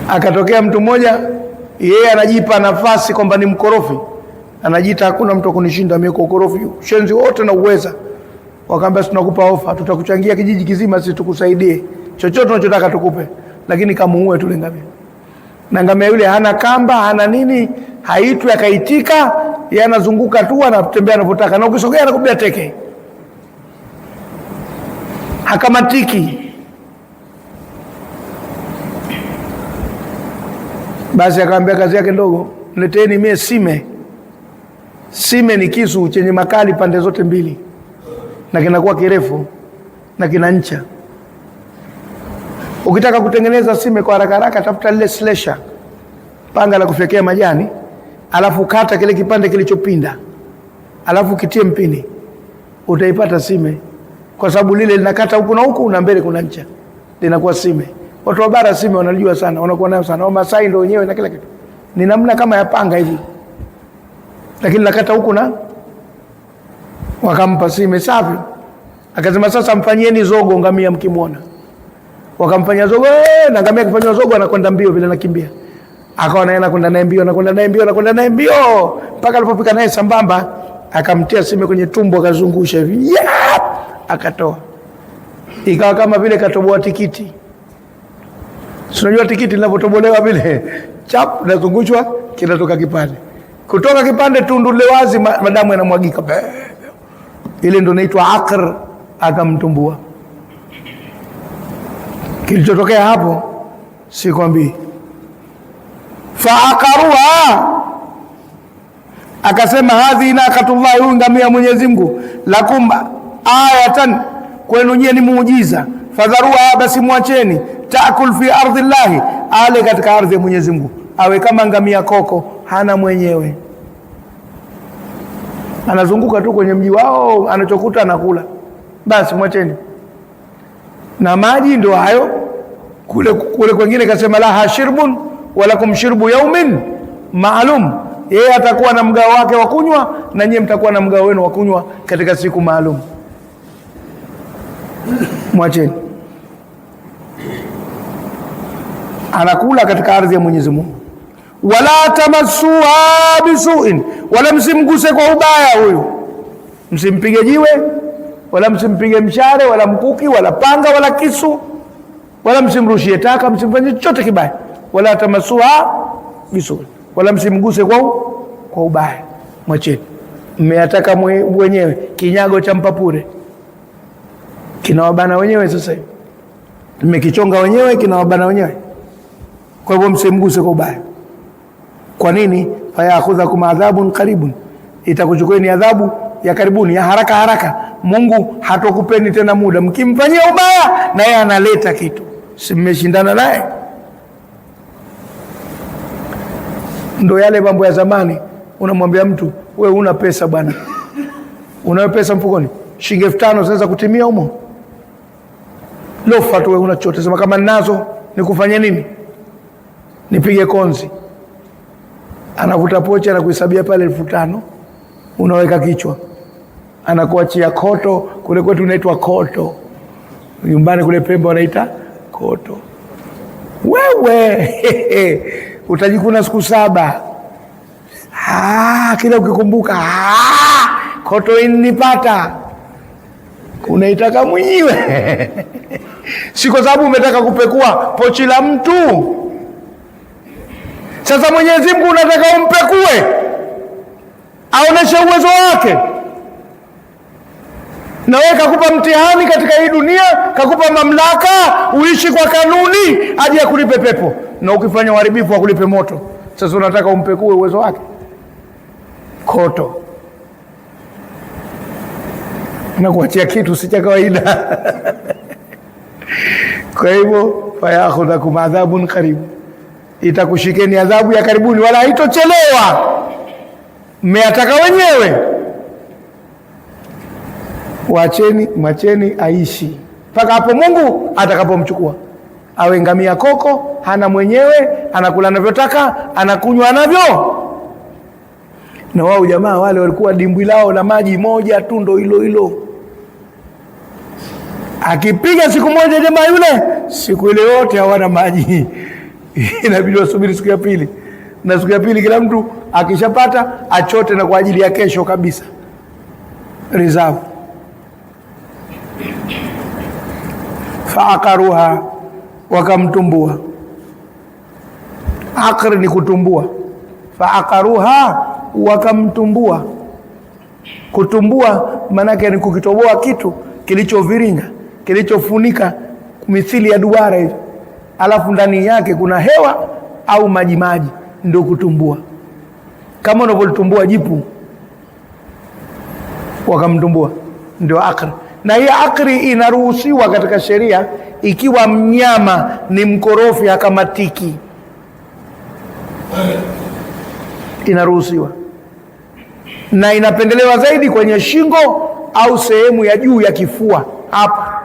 Akatokea mtu mmoja, yeye anajipa nafasi kwamba ni mkorofi, anajiita hakuna mtu kunishinda mimi kwa ukorofi, shenzi wote na uweza. Wakaambia tunakupa ofa, tutakuchangia kijiji kizima sisi tukusaidie chochote unachotaka tukupe, lakini kamuue tu ngamia. Na ngamia yule hana kamba, hana nini, haitwi akaitika, yeye anazunguka tu, anatembea anapotaka, na ukisogea anakupiga teke, hakamatiki. Basi akamwambia kazi yake ndogo, nileteni mie sime. Sime ni kisu chenye makali pande zote mbili, na kinakuwa kirefu na kina ncha. Ukitaka kutengeneza sime kwa haraka haraka, tafuta lile slasher, panga la kufyekea majani, alafu kata kile kipande kilichopinda, alafu kitie mpini, utaipata sime. Kwa sababu lile linakata huku na huku na mbele kuna ncha, linakuwa sime. Watu wa bara sime wanajua sana, wanakuwa nayo sana. Wamasai ndio wenyewe na kila kitu. Ni namna kama ya panga hivi, lakini nakata huku na wakampa sime safi. Akasema sasa mfanyieni zogo ngamia mkimwona. Wakamfanyia zogo, na ngamia akifanywa zogo anakwenda mbio vile anakimbia. Akawa naye anakwenda naye mbio, anakwenda naye mbio mpaka alipofika naye sambamba, akamtia sime kwenye tumbo, akazungusha hivi, akatoa. Ikawa kama vile katoboa tikiti. Unajua tikiti linapotobolewa vile, chap nazungushwa, kinatoka kipande. Kutoka kipande tundu le wazi, madamu yanamwagika. Ile ndio inaitwa aqr, akamtumbua. Kilichotokea hapo sikwambii. Faaqaruha, akasema hadhi naqatullah, huyu ngamia Mwenyezi Mungu, lakum ayatan, kwenu nyie ni muujiza. Fadharuha, basi mwacheni, taakul fi ardhi llahi, ale katika ardhi ya Mwenyezi Mungu, awe kama ngamia koko, hana mwenyewe, anazunguka tu kwenye mji wao, anachokuta anakula. Basi mwacheni. Na maji ndio hayo. Kule kwingine kasema laha shirbun walakum shirbu yaumin maalum, yeye atakuwa na mgao wake wa kunywa na nyie mtakuwa na mgao wenu wa kunywa katika siku maalum. Mwacheni, anakula katika ardhi ya Mwenyezi Mungu. Wala tamassuha bisuin, wala msimguse kwa ubaya huyu, msimpige jiwe wala msimpige mshare wala mkuki wala panga wala kisu, wala msimrushie taka, msimfanye chochote kibaya. Wala tamassuha bisuin, wala msimguse kwa ubaya. Mwacheni. Mmeyataka wenyewe, kinyago cha mpapure kinawabana wenyewe. Sasa hivi mmekichonga wenyewe, kinawabana wenyewe. Kwa hivyo msimguse kwa ubaya. Kwa nini? Fayakhudhakum adhabun qaribun, itakuchukueni adhabu ya karibuni, ya haraka haraka. Mungu hatokupeni tena muda, mkimfanyia ubaya na yeye analeta kitu, si mmeshindana naye? Ndio yale mambo ya zamani. Unamwambia mtu, wewe una pesa bwana, unayo pesa mfukoni, shilingi 5000 zinaweza kutimia humo? Lofa tu, wewe una chochote? Sema kama ninazo nikufanye nini? Nipige konzi. Anavuta pocha, anakuhesabia pale 5000, unaweka kichwa, anakuachia koto. Kule kwetu unaitwa koto, nyumbani kule Pemba wanaita koto. Wewe utajikuna siku 7. Kila ukikumbuka, koto inipata, unaitaka mwenyewe. Si kwa sababu umetaka kupekua pochi la mtu. Sasa Mwenyezi Mungu unataka umpekue, aoneshe uwezo wake. Na wewe kakupa mtihani katika hii dunia, kakupa mamlaka uishi kwa kanuni, aje akulipe pepo, na ukifanya uharibifu akulipe moto. Sasa unataka umpekue uwezo wake? Koto na kuachia kitu si cha kawaida. Kwa hivyo fayakhudhakum adhabun qarib, itakushikeni adhabu ya karibuni, wala haitochelewa. Mmeyataka wenyewe, wacheni, mwacheni aishi mpaka hapo Mungu atakapomchukua. Awe ngamia koko, hana mwenyewe, anakula anavyotaka, anakunywa anavyo. Na wao jamaa wale walikuwa dimbwi lao na maji moja tu, ndo hilo. Akipiga siku moja jamaa yule, siku ile yote hawana maji. Inabidi wasubiri siku ya pili, na siku ya pili kila mtu akishapata achote, na kwa ajili ya kesho kabisa reserve. faaqaruha, wakamtumbua. Aqr ni kutumbua, faaqaruha, wakamtumbua. Kutumbua manake ni kukitoboa kitu kilichoviringa, kilichofunika mithili ya duara hivi, alafu ndani yake kuna hewa au maji, ndio kutumbua. Kama unavyolitumbua jipu, wakamtumbua, ndio akri. Na hii akri inaruhusiwa katika sheria ikiwa mnyama ni mkorofi, hakamatiki, inaruhusiwa. Na inapendelewa zaidi kwenye shingo au sehemu ya juu ya kifua hapa,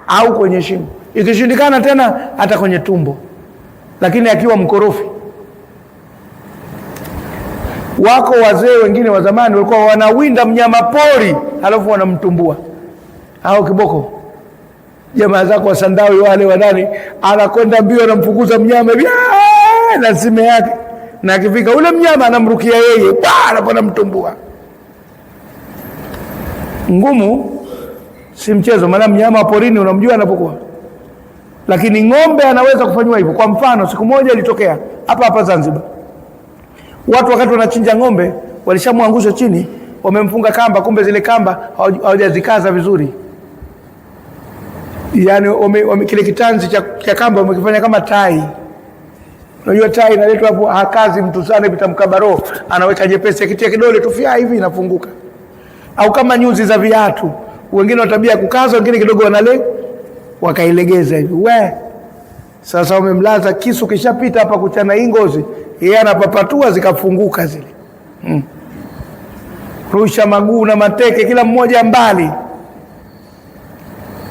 au kwenye shingo. Ikishindikana tena hata kwenye tumbo, lakini akiwa mkorofi. Wako wazee wengine wa zamani walikuwa wanawinda mnyama pori halafu wanamtumbua, au kiboko. Jamaa zako wa Sandawi wale wadani, anakwenda mbio, anamfukuza mnyama na sime yake, na akifika ule mnyama anamrukia yeye, anamtumbua. Ngumu, si mchezo, maana mnyama wa porini unamjua anapokuwa. Lakini ng'ombe anaweza kufanywa hivyo. Kwa mfano, siku moja ilitokea hapa Zanzibar, watu wakati wanachinja ng'ombe walishamwangusha chini, wamemfunga kamba, kumbe zile kamba hawajazikaza vizuri. Yani kile kitanzi cha kamba wamekifanya kama tai. Unajua tai inaletwa hapo, hakazi mtu sana, vitamkabaro anaweka jepesi, akitia kidole tu fia hivi inafunguka. Au kama nyuzi za viatu, wengine watabia kukaza, wengine kidogo wakailegeza hivi. Sasa wamemlaza kisu, kishapita hapa kuchana hii ngozi, yeye anapapatua zikafunguka zile. Rusha maguu na mateke kila mmoja mbali.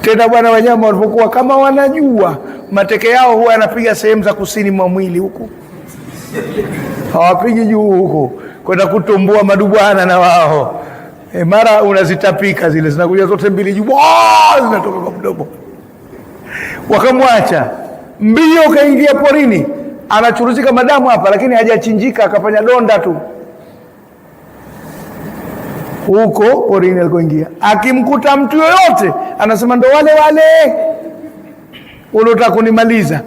Tena bwana, wanyama walipokuwa kama wanajua, mateke yao huwa yanapiga sehemu za kusini mwa mwili huku, hawapigi juu huko kwenda kutumbua madubwana na wao. Mara unazitapika zile, zinakuja zote mbili juu, zinatoka kwa mdomo. Wakamwacha mbio, kaingia porini, anachuruzika madamu hapa, lakini hajachinjika, akafanya donda tu huko porini alikoingia. Akimkuta mtu yoyote anasema ndo wale unataka kunimaliza,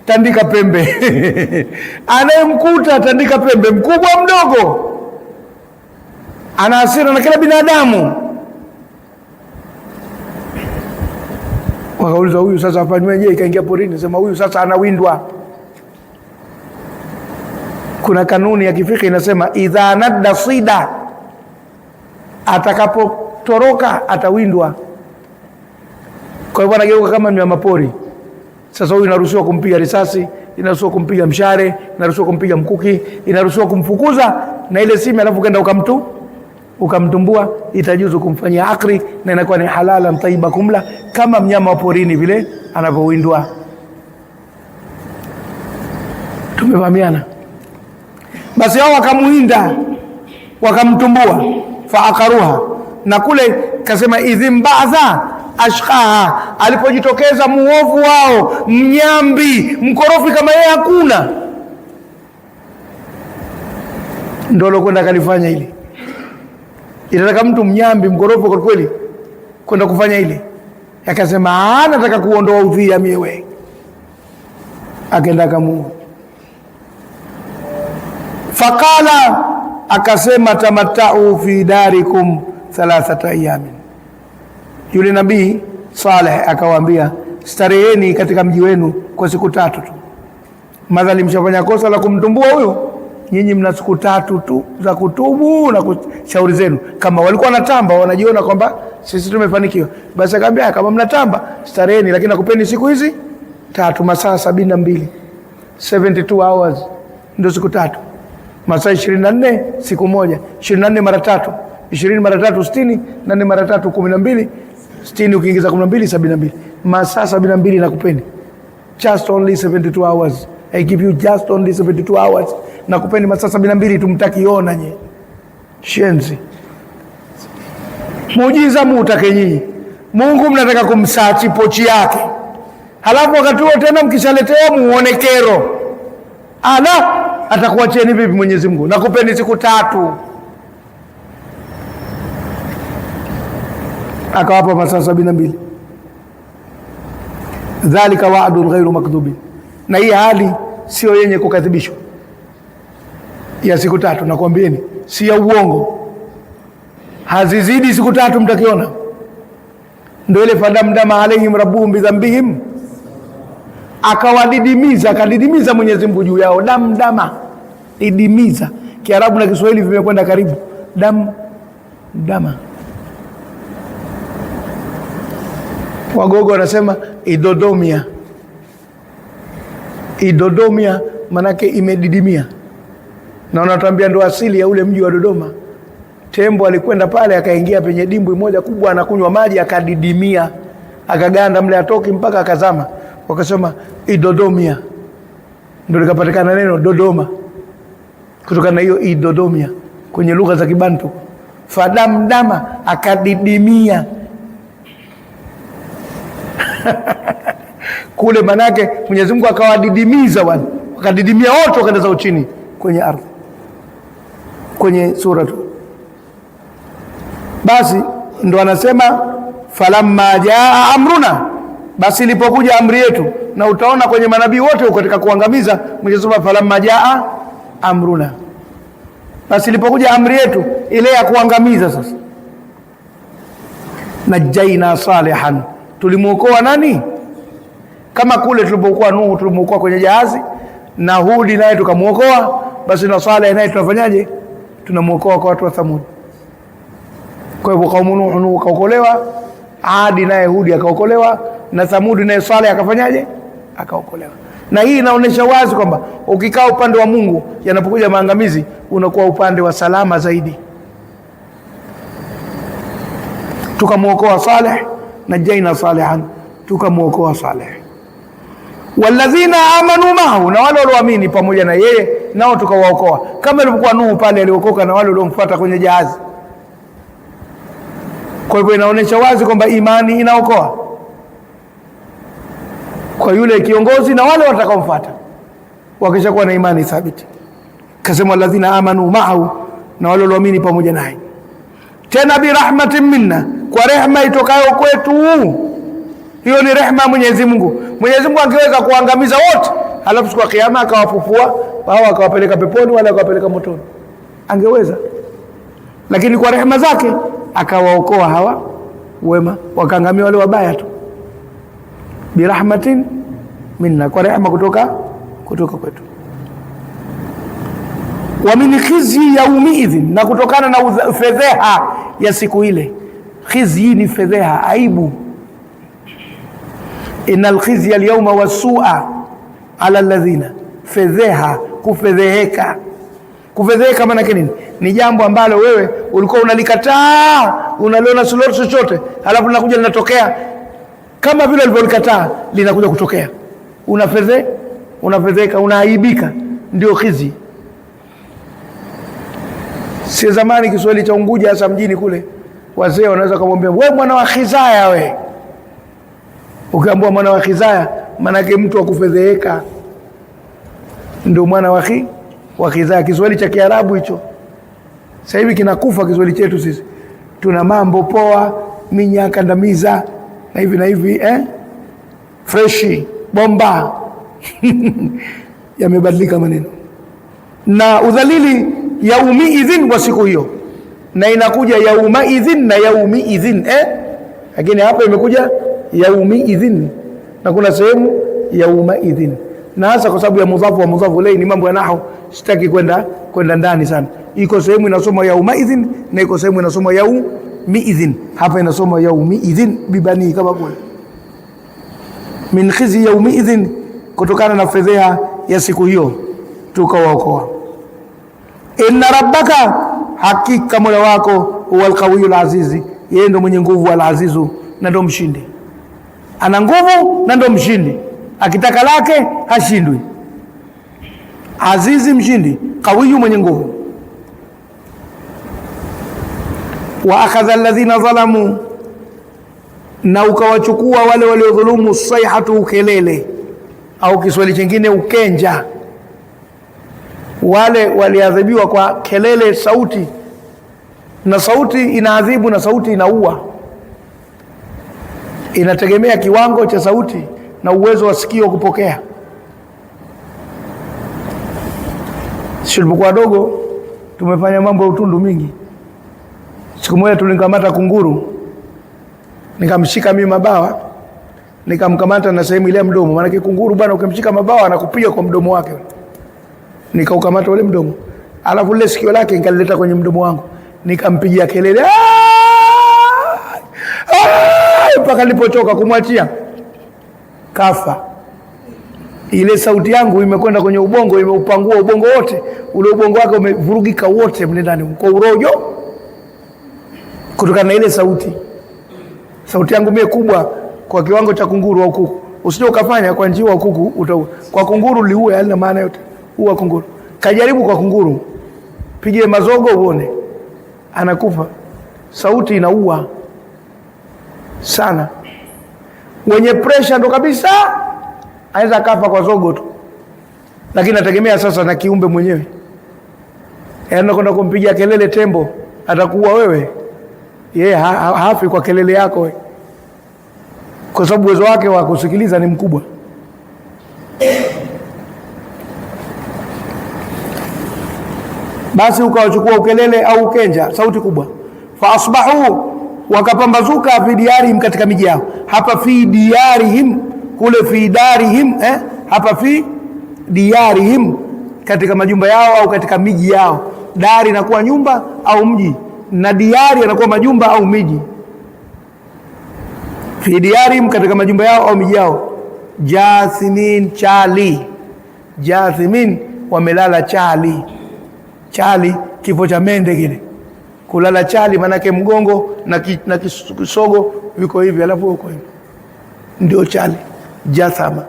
tandika pembe. Anayemkuta tandika pembe, mkubwa mdogo, ana hasira na kila binadamu. Wakauliza, huyu sasa afanyweje? Ikaingia porini, sema huyu sasa anawindwa. Kuna kanuni ya kifiki inasema idha nadda sida, atakapotoroka atawindwa. Kwa hivyo anageuka kama mnyama pori. Sasa huyu inaruhusiwa kumpiga risasi, inaruhusiwa kumpiga mshare, inaruhusiwa kumpiga mkuki, inaruhusiwa kumfukuza na ile sime, alafu kenda ukamtumbua, itajuzu kumfanyia akri, na inakuwa ni halala mtaiba kumla kama mnyama wa porini vile anapowindwa. Tumefahamiana? Basi hao wakamuinda, wakamtumbua, faaqaruha. Na kule kasema idhimbaadha ashqaha, alipojitokeza muovu wao, mnyambi mkorofi kama yeye hakuna, ndio lokwenda kalifanya hili. Inataka mtu mnyambi mkorofi kwa kweli kwenda kufanya hili. Akasema nataka kuondoa udhia miewe, akaenda kamuua. Faqala, akasema tamattau fi darikum 3 ayamin. Yule nabii Saleh akawaambia, stareheni katika mji wenu kwa siku 3 tu. Madhali mshafanya kosa la kumtumbua huyo, nyinyi mna siku 3 tu za kutubu na kushauri zenu. Kama walikuwa wanatamba wanajiona kwamba sisi tumefanikiwa, basi akamwambia kama mnatamba stareheni, lakini nakupeni siku hizi 3, masaa 72, 72 hours, ndio siku 3. Masaa 24 siku moja, 24 mara 3, 20 mara 3 60, 4 mara 3 12, 60 ukiingiza 12 72, masaa 72 nakupeni. Just only 72 hours. I give you just only 72 hours. Nakupeni masaa 72, tumtakiona nye. Shenzi. Muujiza muutake nyinyi. Mungu mnataka kumsachi pochi yake. Halafu wakati huo tena mkishaletea muone kero. Atakuacheni vipi Mwenyezi Mungu? Nakupeni siku 3. Akawapa masaa 72. dhalika wa'dun ghairu makdhubin, na hii hali sio yenye kukadhibishwa ya siku 3, nakwambieni si ya uongo, hazizidi siku 3 mtakiona. Ndio ile fadamdama alaihim rabbuhum bidhanbihim, akadidimiza Mwenyezi Mungu juu yao. Damdama, idimiza. Kiarabu na Kiswahili vimekwenda karibu. Damdama. Wagogo wanasema idodomia. Idodomia manake imedidimia, na wanatuambia ndo asili ya ule mji wa Dodoma. Tembo alikwenda pale akaingia penye dimbwi moja kubwa, anakunywa maji, akadidimia, akaganda mle, atoki mpaka akazama. Wakasema idodomia, ndio likapatikana neno Dodoma kutokana na hiyo idodomia kwenye lugha za Kibantu. Fadamdama, akadidimia kule manake Mwenyezi Mungu akawadidimiza wale, wakadidimia wote, wakaenda zao chini kwenye ardhi, kwenye sura tu. Basi ndo anasema falamma jaa amruna, basi ilipokuja amri yetu. Na utaona kwenye manabii wote katika kuangamiza Mwenyezi Mungu falamma jaa amruna, basi ilipokuja amri yetu ile ya kuangamiza. Sasa najaina salihan, tulimuokoa nani? Kama kule tulipokuwa Nuhu tulimuokoa kwenye jahazi, na Hudi naye tukamuokoa, basi na Saleh naye tunafanyaje? Tunamuokoa kwa watu wa Thamud. Kwa hivyo kaumu Nuhu kaokolewa, Adi naye Hudi akaokolewa, na Thamud naye Saleh akafanyaje? Akaokolewa. Na hii inaonyesha wazi kwamba ukikaa upande wa Mungu, yanapokuja maangamizi unakuwa upande wa salama zaidi. Tukamuokoa Saleh, najaina salihan, tukamuokoa Saleh. Walladhina amanu mahu, na wale walioamini pamoja na yeye nao tukawaokoa, kama ilivyokuwa Nuhu pale aliokoka na wale waliomfuata kwenye jahazi. Kwa hivyo inaonyesha wazi kwamba imani inaokoa kwa yule kiongozi na wale watakaomfuata wakishakuwa na imani thabiti. Kasema walladhina amanu mahu, na wale walioamini pamoja naye. Tena bi rahmatin minna, kwa rehema itokayo kwetu. Hiyo ni rehema ya Mwenyezi Mungu. Mwenyezi Mungu angeweza kuangamiza wote, alafu siku ya kiyama akawafufua wao, akawapeleka peponi wala akawapeleka motoni, angeweza. Lakini kwa rehema zake akawaokoa hawa wema, wakaangamia wale wabaya tu. Bi rahmatin minna, kwa rehema kutoka kwetu. Wa min khizyi yaumiidhin, na kutokana na fedheha ya siku ile. Khizyi ni fedheha, aibu. Innal khizya alyawma wasua ala alladhina, fedheha, kufedheheka. Kufedheheka maana nini? Ni jambo ambalo wewe ulikuwa unalikataa, unaliona sio chochote, halafu linakuja linatokea kama vile ulivyolikataa, linakuja kutokea. Unafedheheka, unaaibika, ndio khizi. Si zamani Kiswahili cha Unguja, hasa mjini kule, wazee wanaweza kumwambia wewe mwana wa khizaya wewe. Ukiambiwa mwana wa khizaya, manake mtu wa kufedheheka, ndio mwana wa khizaya. Kiswahili cha Kiarabu hicho sasa hivi kinakufa. Kiswahili chetu sisi tuna mambo poa, minya kandamiza na hivi freshi, bomba yamebadilika maneno. Na udhalili yaumiidhin, wa siku hiyo, na inakuja yaumaidhin na yaumiidhin, lakini hapa imekuja yaumiidhin na kuna sehemu yaumaidhin, na hasa kwa sababu ya mudhafu wa mudhafu ilayhi. Ni mambo ya nahwu, sitaki kwenda ndani sana. Iko sehemu inasoma yaumaidhin na iko sehemu inasoma yaumiidhin. Hapa inasoma yaumiidhin bibani, kama kule min khizi yaumiidhin, kutokana na fedheha ya siku hiyo tukawaokoa. Inna rabbaka, hakika Mola wako, huwal qawiyul azizi, yeye ndo mwenye nguvu, al-azizu, na ndo mshindi. Ana nguvu na ndo mshindi, akitaka lake hashindwi. Azizi, mshindi. Qawiyu, mwenye nguvu. Wa akhadha alladhina zalamu, na ukawachukua wale waliodhulumu, sayhatu, ukelele, au Kiswahili chingine ukenja. Wale waliadhibiwa kwa kelele, sauti, na sauti inaadhibu na sauti inaua. Inategemea kiwango cha sauti na uwezo wa sikio kupokea. Sisi tulipokuwa wadogo tumefanya mambo ya utundu mingi. Siku moja tulikamata kunguru, nikamshika mimi mabawa, nikamkamata na sehemu ile mdomo. Maana kunguru bwana, ukimshika mabawa anakupiga kwa mdomo wake. Nikaukamata ule mdomo, alafu ile sikio lake nikalileta kwenye mdomo wangu, nikampigia kelele mpaka nilipochoka kumwachia, kafa. Ile sauti yangu imekwenda kwenye ubongo, imeupangua ubongo wote. Ule ubongo wake umevurugika wote mle ndani kwa urojo, kutokana na ile sauti. Sauti yangu mie kubwa kwa kiwango cha kunguru au kuku. Usije ukafanya kwa njiwa au kuku utaua. Kwa kunguru liue, halina maana yote. Uwa kunguru. Kajaribu kwa kunguru, pigie mazogo uone, anakufa. Sauti inaua sana. Wenye pressure ndo kabisa anaweza kafa kwa zogo tu, lakini nategemea sasa na kiumbe mwenyewe. Kwenda kumpigia kelele tembo, atakuua wewe. Yeye hafi kwa kelele yako we, kwa sababu uwezo wake wa kusikiliza ni mkubwa. Basi ukawachukua ukelele au ukenja, sauti kubwa. Fa asbahu, wakapambazuka, fi diyarihim, katika miji yao. Hapa fi diyarihim, kule fi darihim, hapa fi diyarihim, katika majumba yao au katika miji yao. Dari inakuwa nyumba au mji, na diyari inakuwa majumba au miji. Fi diyarihim, katika majumba yao au miji yao. Jathimin, chali. Jathimin, wamelala chali. Chali, kifo cha mende kile. Kulala chali manake mgongo na kisogo viko hivi, alafu uko hivi, ndio chali. Jathama,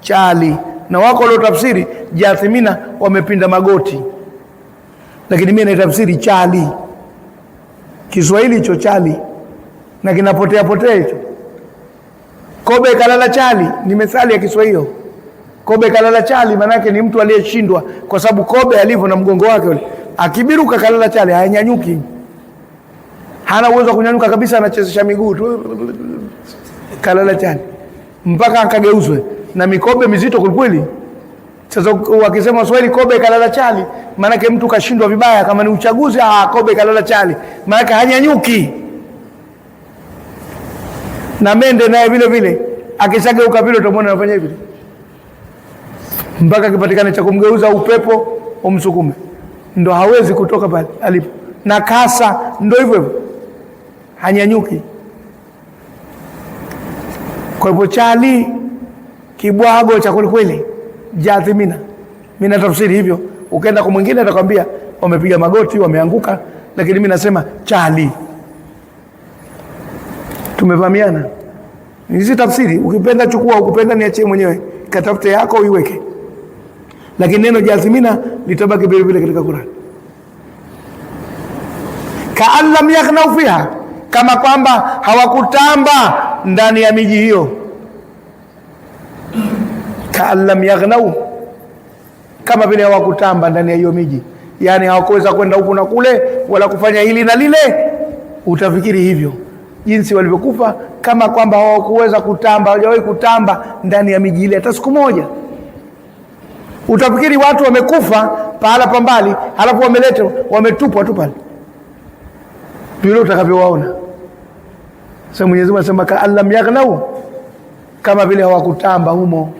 chali. Na wako walio tafsiri jathimina wamepinda magoti, lakini mimi naitafsiri chali. Kiswahili hicho chali na kinapotea potea hicho. Kobe kalala chali ni methali ya Kiswahili. Kobe kalala chali manake ni mtu aliyeshindwa, kwa sababu kobe alivyo na mgongo wake ule, akibiruka kalala chali, hanyanyuki. Hana uwezo wa kunyanyuka kabisa, anachezesha miguu tu, kalala chali mpaka akageuzwe na mikobe mizito kweli. Sasa wakisema Waswahili kobe kalala chali, manake mtu kashindwa vibaya. Kama ni uchaguzi, kobe kalala chali manake hanyanyuki. Na mende naye vile vile akishageuka vile utamwona anafanya hivi mpaka kipatikane cha kumgeuza upepo umsukume, ndo hawezi kutoka pale alipo. Na kasa ndo hivyo hivyo, hanyanyuki. Kwa hivyo chali kibwago cha kweli, jathimina. Mimi natafsiri hivyo, ukaenda kwa mwingine atakwambia wamepiga magoti, wameanguka, lakini mimi nasema chali. Tumevamiana. Hizi tafsiri ukipenda chukua, ukipenda niachie mwenyewe, katafute yako uiweke, lakini neno jathimina litabaki vile vile katika Qur'an. Kaan lam yakhnau fiha, kama kwamba hawakutamba ndani ya miji hiyo. Kaan lam yakhnau, kama vile hawakutamba ndani ya hiyo miji, yani hawakuweza kwenda huku na kule wala kufanya hili na lile. Utafikiri hivyo jinsi walivyokufa, kama kwamba hawakuweza kutamba, hawajawahi kutamba ndani ya miji ile hata siku moja. Utafikiri watu wamekufa pahala pambali, halafu wameletwa, wametupwa tu pale, vile utakavyowaona. Sasa Mwenyezi Mungu anasema ka allam yaghnau, kama vile hawakutamba humo,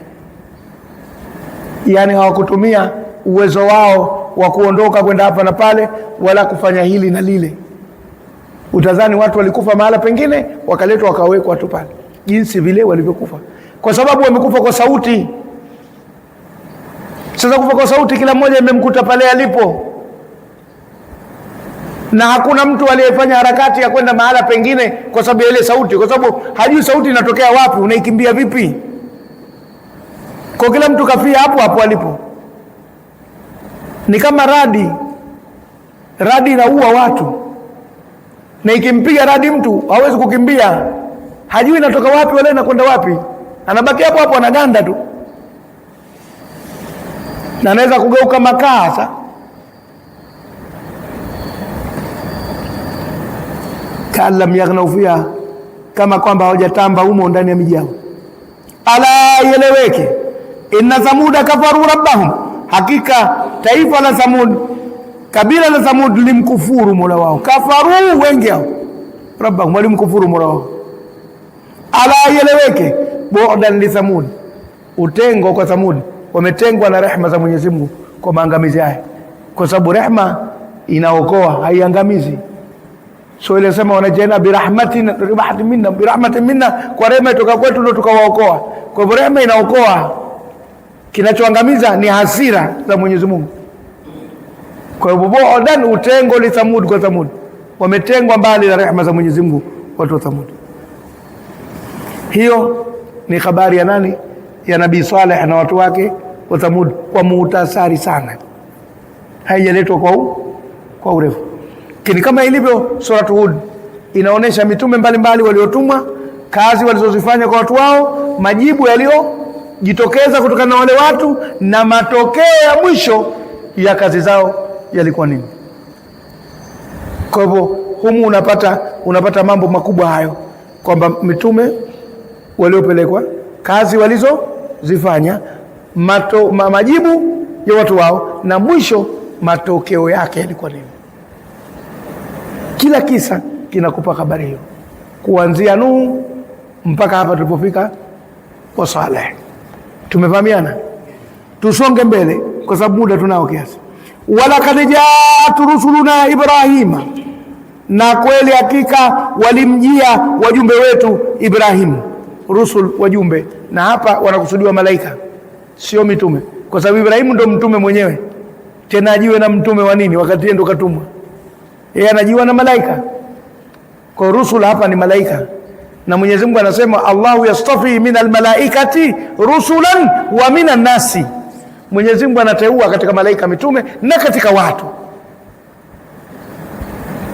yani hawakutumia uwezo wao wa kuondoka kwenda hapa na pale wala kufanya hili na lile. Utadhani watu walikufa mahala pengine wakaletwa wakawekwa tu pale, jinsi vile walivyokufa, kwa sababu wamekufa kwa sauti. Sasa kufa kwa sauti, kila mmoja imemkuta pale alipo, na hakuna mtu aliyefanya harakati ya kwenda mahala pengine kwa sababu ya ile sauti, kwa sababu hajui sauti inatokea wapi, unaikimbia vipi. Kwa kila mtu kafia hapo hapo alipo. Ni kama radi. Radi inaua watu, na ikimpiga radi mtu hawezi kukimbia, hajui inatoka wapi wala inakwenda wapi, anabaki hapo hapo, anaganda tu, na anaweza kugeuka makaa. Sasa kalam yaghnau fiha, kama kwamba hawajatamba humo ndani ya miji yao. ala yeleweke, inna Thamuda kafaru rabbahum, hakika taifa la Thamud, kabila la Thamud limkufuru mola wao. Kafaru wengi hao, rabbahum walimkufuru mola wao. Ala yeleweke, bu'dan li Thamud, utengo kwa Thamud, wametengwa na rehema za Mwenyezi Mungu kwa maangamizi haya, kwa sababu rehema inaokoa, haiangamizi. So ile sema wanajaina birahmatin minna, birahmatin minna, kwa rehema itoka kwetu ndio tukawaokoa. Kwa hivyo rehema inaokoa, kinachoangamiza ni hasira za Mwenyezi Mungu. Kwa hivyo bu'dan, utengo li Thamud, kwa Thamud wametengwa mbali na rehema za Mwenyezi Mungu watu wa Thamud. Hiyo ni habari ya nani? Ya Nabii Saleh na watu wake wa Thamud, kwa muhtasari sana, haijaletwa kwa urefu. Lakini kama ilivyo Suratu Hud inaonesha mitume mbalimbali waliotumwa, kazi walizozifanya kwa watu wao, majibu yaliyojitokeza kutokana na wale watu, na matokeo ya mwisho ya kazi zao yalikuwa nini. Kwa hivyo humu unapata mambo makubwa hayo, kwamba mitume waliopelekwa, kazi walizozifanya, majibu ya watu wao, na mwisho matokeo yake yalikuwa nini. Kila kisa kinakupa habari hiyo, kuanzia Nuhu mpaka hapa tulipofika kwa Saleh. Tumefahamiana? Tusonge mbele kwa sababu muda tunao kiasi. Walaqad jaat rusuluna Ibrahima, na kweli hakika walimjia wajumbe wetu Ibrahimu. Rusul, wajumbe, na hapa wanakusudiwa malaika, sio mitume, kwa sababu Ibrahimu ndo mtume mwenyewe. Tena ajiwe na mtume wa nini wakati yeye ndo katumwa? Yeye anajiwa na malaika. Kwa rusul hapa ni malaika, na Mwenyezi Mungu anasema Allahu yastafi minal malaikati rusulan wa minan nasi. Mwenyezi Mungu anateua katika malaika mitume na katika watu.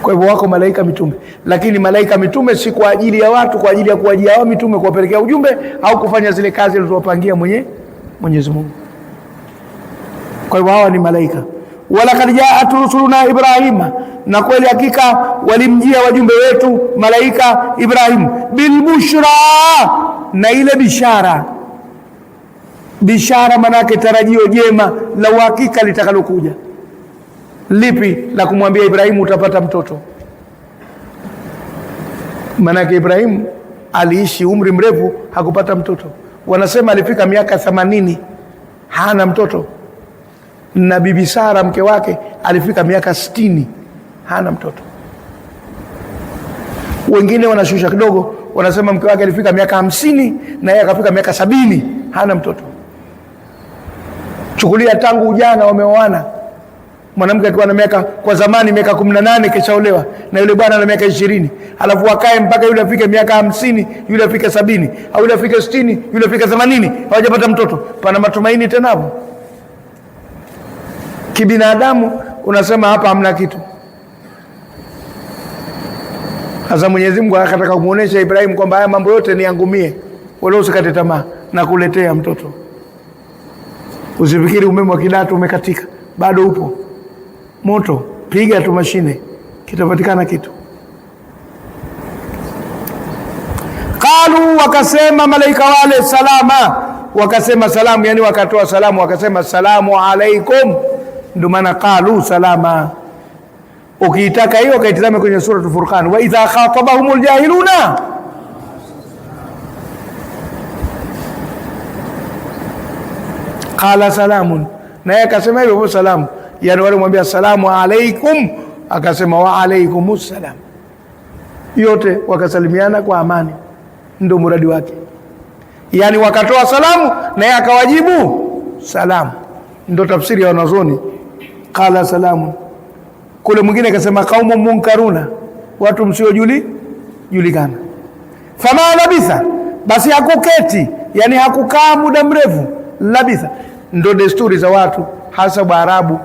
Kwa hivyo wako malaika mitume, lakini malaika mitume si kwa ajili ya watu, kwa ajili ya kuwajia hao mitume, kuwapelekea ujumbe au kufanya zile kazi alizowapangia Mwenyezi Mungu. Kwa hivyo hawa ni malaika. Walaqad jaat rusuluna Ibrahima, na kweli hakika walimjia wajumbe wetu malaika Ibrahim, bilbushra, na ile bishara. Bishara manake tarajio jema la uhakika litakalokuja. Lipi? La kumwambia Ibrahimu utapata mtoto. Manake Ibrahimu aliishi umri mrefu hakupata mtoto. Wanasema alifika miaka 80 hana mtoto, na bibi Sara mke wake alifika miaka 60 hana mtoto. Wengine wanashusha kidogo, wanasema mke wake alifika miaka 50 na yeye akafika miaka 70 hana mtoto. Chukulia tangu ujana wameoana, mwanamke akiwa na miaka, kwa zamani miaka 18 kishaolewa, na yule bwana na miaka 20, alafu wakae mpaka yule afike miaka 50, yule afike 70, au yule afike 60, yule afike 80, hawajapata mtoto. Pana matumaini tena hapo? Kibinadamu unasema hapa hamna kitu. Sasa Mwenyezi Mungu akataka kumuonesha Ibrahim kwamba haya mambo yote ni yangu mie, wala usikate tamaa na kuletea mtoto. Usifikiri umeme wa kidatu umekatika, bado upo moto, piga tu mashine kitapatikana kitu. Qalu, wakasema malaika wale, salama, wakasema salamu, yani wakatoa salamu, wakasema salamu alaikum, ndio maana qalu salama. Ukiitaka hiyo kaitazame kwenye sura Furqan, wa idha khatabahumul jahiluna qala salamun, na yeye akasema hivyo salamu, yani wale mwambia salamu alaikum, akasema wa alaikumus salam. Yote wakasalimiana kwa amani, ndio muradi wake. Yani wakatoa salamu na yeye akawajibu salamu, ndio tafsiri ya wanazuoni qala salamun. Kule mwingine akasema qaumun munkaruna, watu msiojulikana. Fama labitha, basi hakuketi, yani hakukaa muda mrefu. Labitha ndo desturi za watu, hasa Waarabu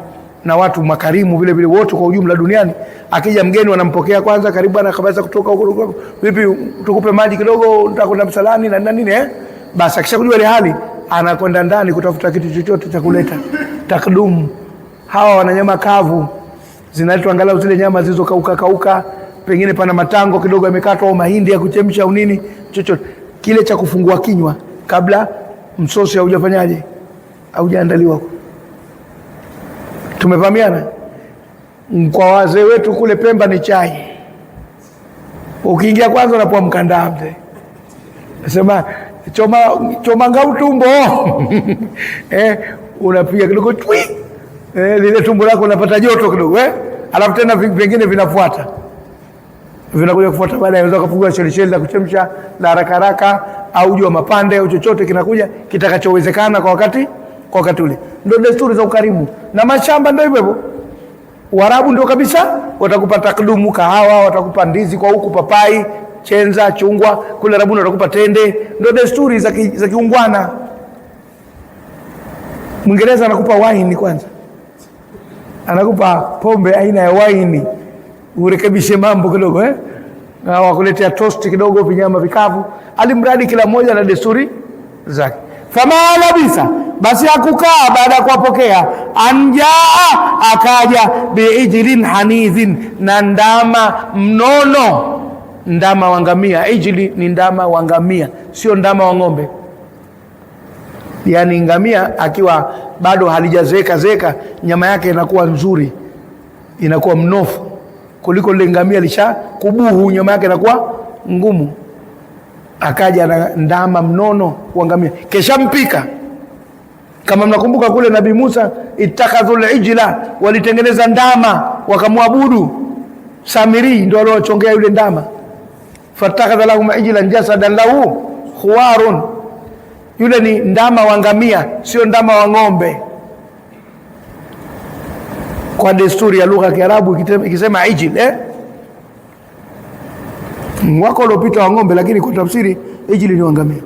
na watu makarimu vile vile wote kwa ujumla duniani. Akija mgeni wanampokea kwanza, karibu bwana, kabisa kutoka huko, vipi tukupe maji kidogo, nitakwenda msalani na nini basi akishakujua ile hali anakwenda ndani kutafuta kitu chochote cha kuleta takdumu. Hawa wana nyama kavu, zinaitwa angalau zile nyama zilizokauka, pengine pana matango kidogo yamekatwa, au mahindi ya kuchemsha au nini chochote kile cha kufungua kinywa, kabla msosi haujafanyaje, haujaandaliwa. Tumefahamiana? Kwa wazee wetu kule Pemba ni chai. Ukiingia kwanza unapoa mkandaa mzee. Nasema choma ngau tumbo. Unapiga kidogo twi. Lile tumbo lako unapata joto kidogo alafu tena vingine vinafuata. Vinakuja kufuata baadaye, unaweza kufunga shelisheli za kuchemsha la haraka haraka au jua mapande au chochote kinakuja kitakachowezekana kwa wakati ule. Ndio desturi za ukarimu. Na mashamba ndio hivyo. Waarabu ndio kabisa, watakupa takdumu kahawa, watakupa ndizi kwa huku, papai, chenza, chungwa, kule Arabuni watakupa tende. Ndio desturi za kiungwana. Mwingereza anakupa wine kwanza. Anakupa pombe aina ya wine urekebishe mambo kidogo na wakuletea toast kidogo, vinyama vikavu, alimradi kila mmoja na desturi zake. Fama labisa, basi hakukaa baada ya kuwapokea, anjaa, akaja biijlin hanidhin, na ndama mnono, ndama wa ngamia. Ijli ni ndama wa ngamia, sio ndama wa ng'ombe. Yani ngamia akiwa bado halijazeeka nyama yake inakuwa nzuri, inakuwa mnofu kuliko ile ngamia lisha kubuhu, nyama yake inakuwa ngumu. Akaja na ndama mnono wa ngamia, kesha mpika. Kama mnakumbuka kule Nabii Musa, ittakhadhul ijla, walitengeneza ndama wakamwabudu. Samiri ndio aliochongea yule ndama. Fatakhadha lahum ijlan jasadan lahu khuwarun, yule ni ndama wa ngamia, sio ndama wa ng'ombe. Kwa desturi ya lugha ya Kiarabu ikisema ijil wako uliopita wa ng'ombe, lakini kwa tafsiri ijili ni wa ngamia.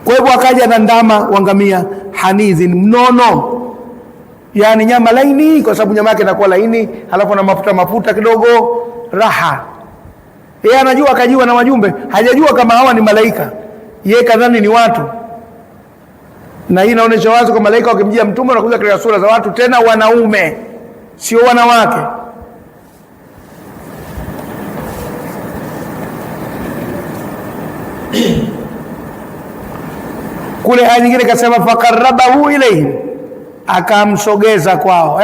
Kwa hivyo akaja na ndama wa ngamia hanidhin, mnono, yani nyama laini, kwa sababu nyama yake inakuwa laini, halafu na mafuta kidogo, raha. Yeye anajua, akajiwa na wajumbe, hajajua kama hawa ni malaika. Yeye kadhani ni watu. Na hii inaonyesha wazi kwa malaika wakimjia mtume wanakuja katika sura za watu, tena wanaume, sio wanawake. Kule aya nyingine kasema fakarabahu ilayhim, akamsogeza kwao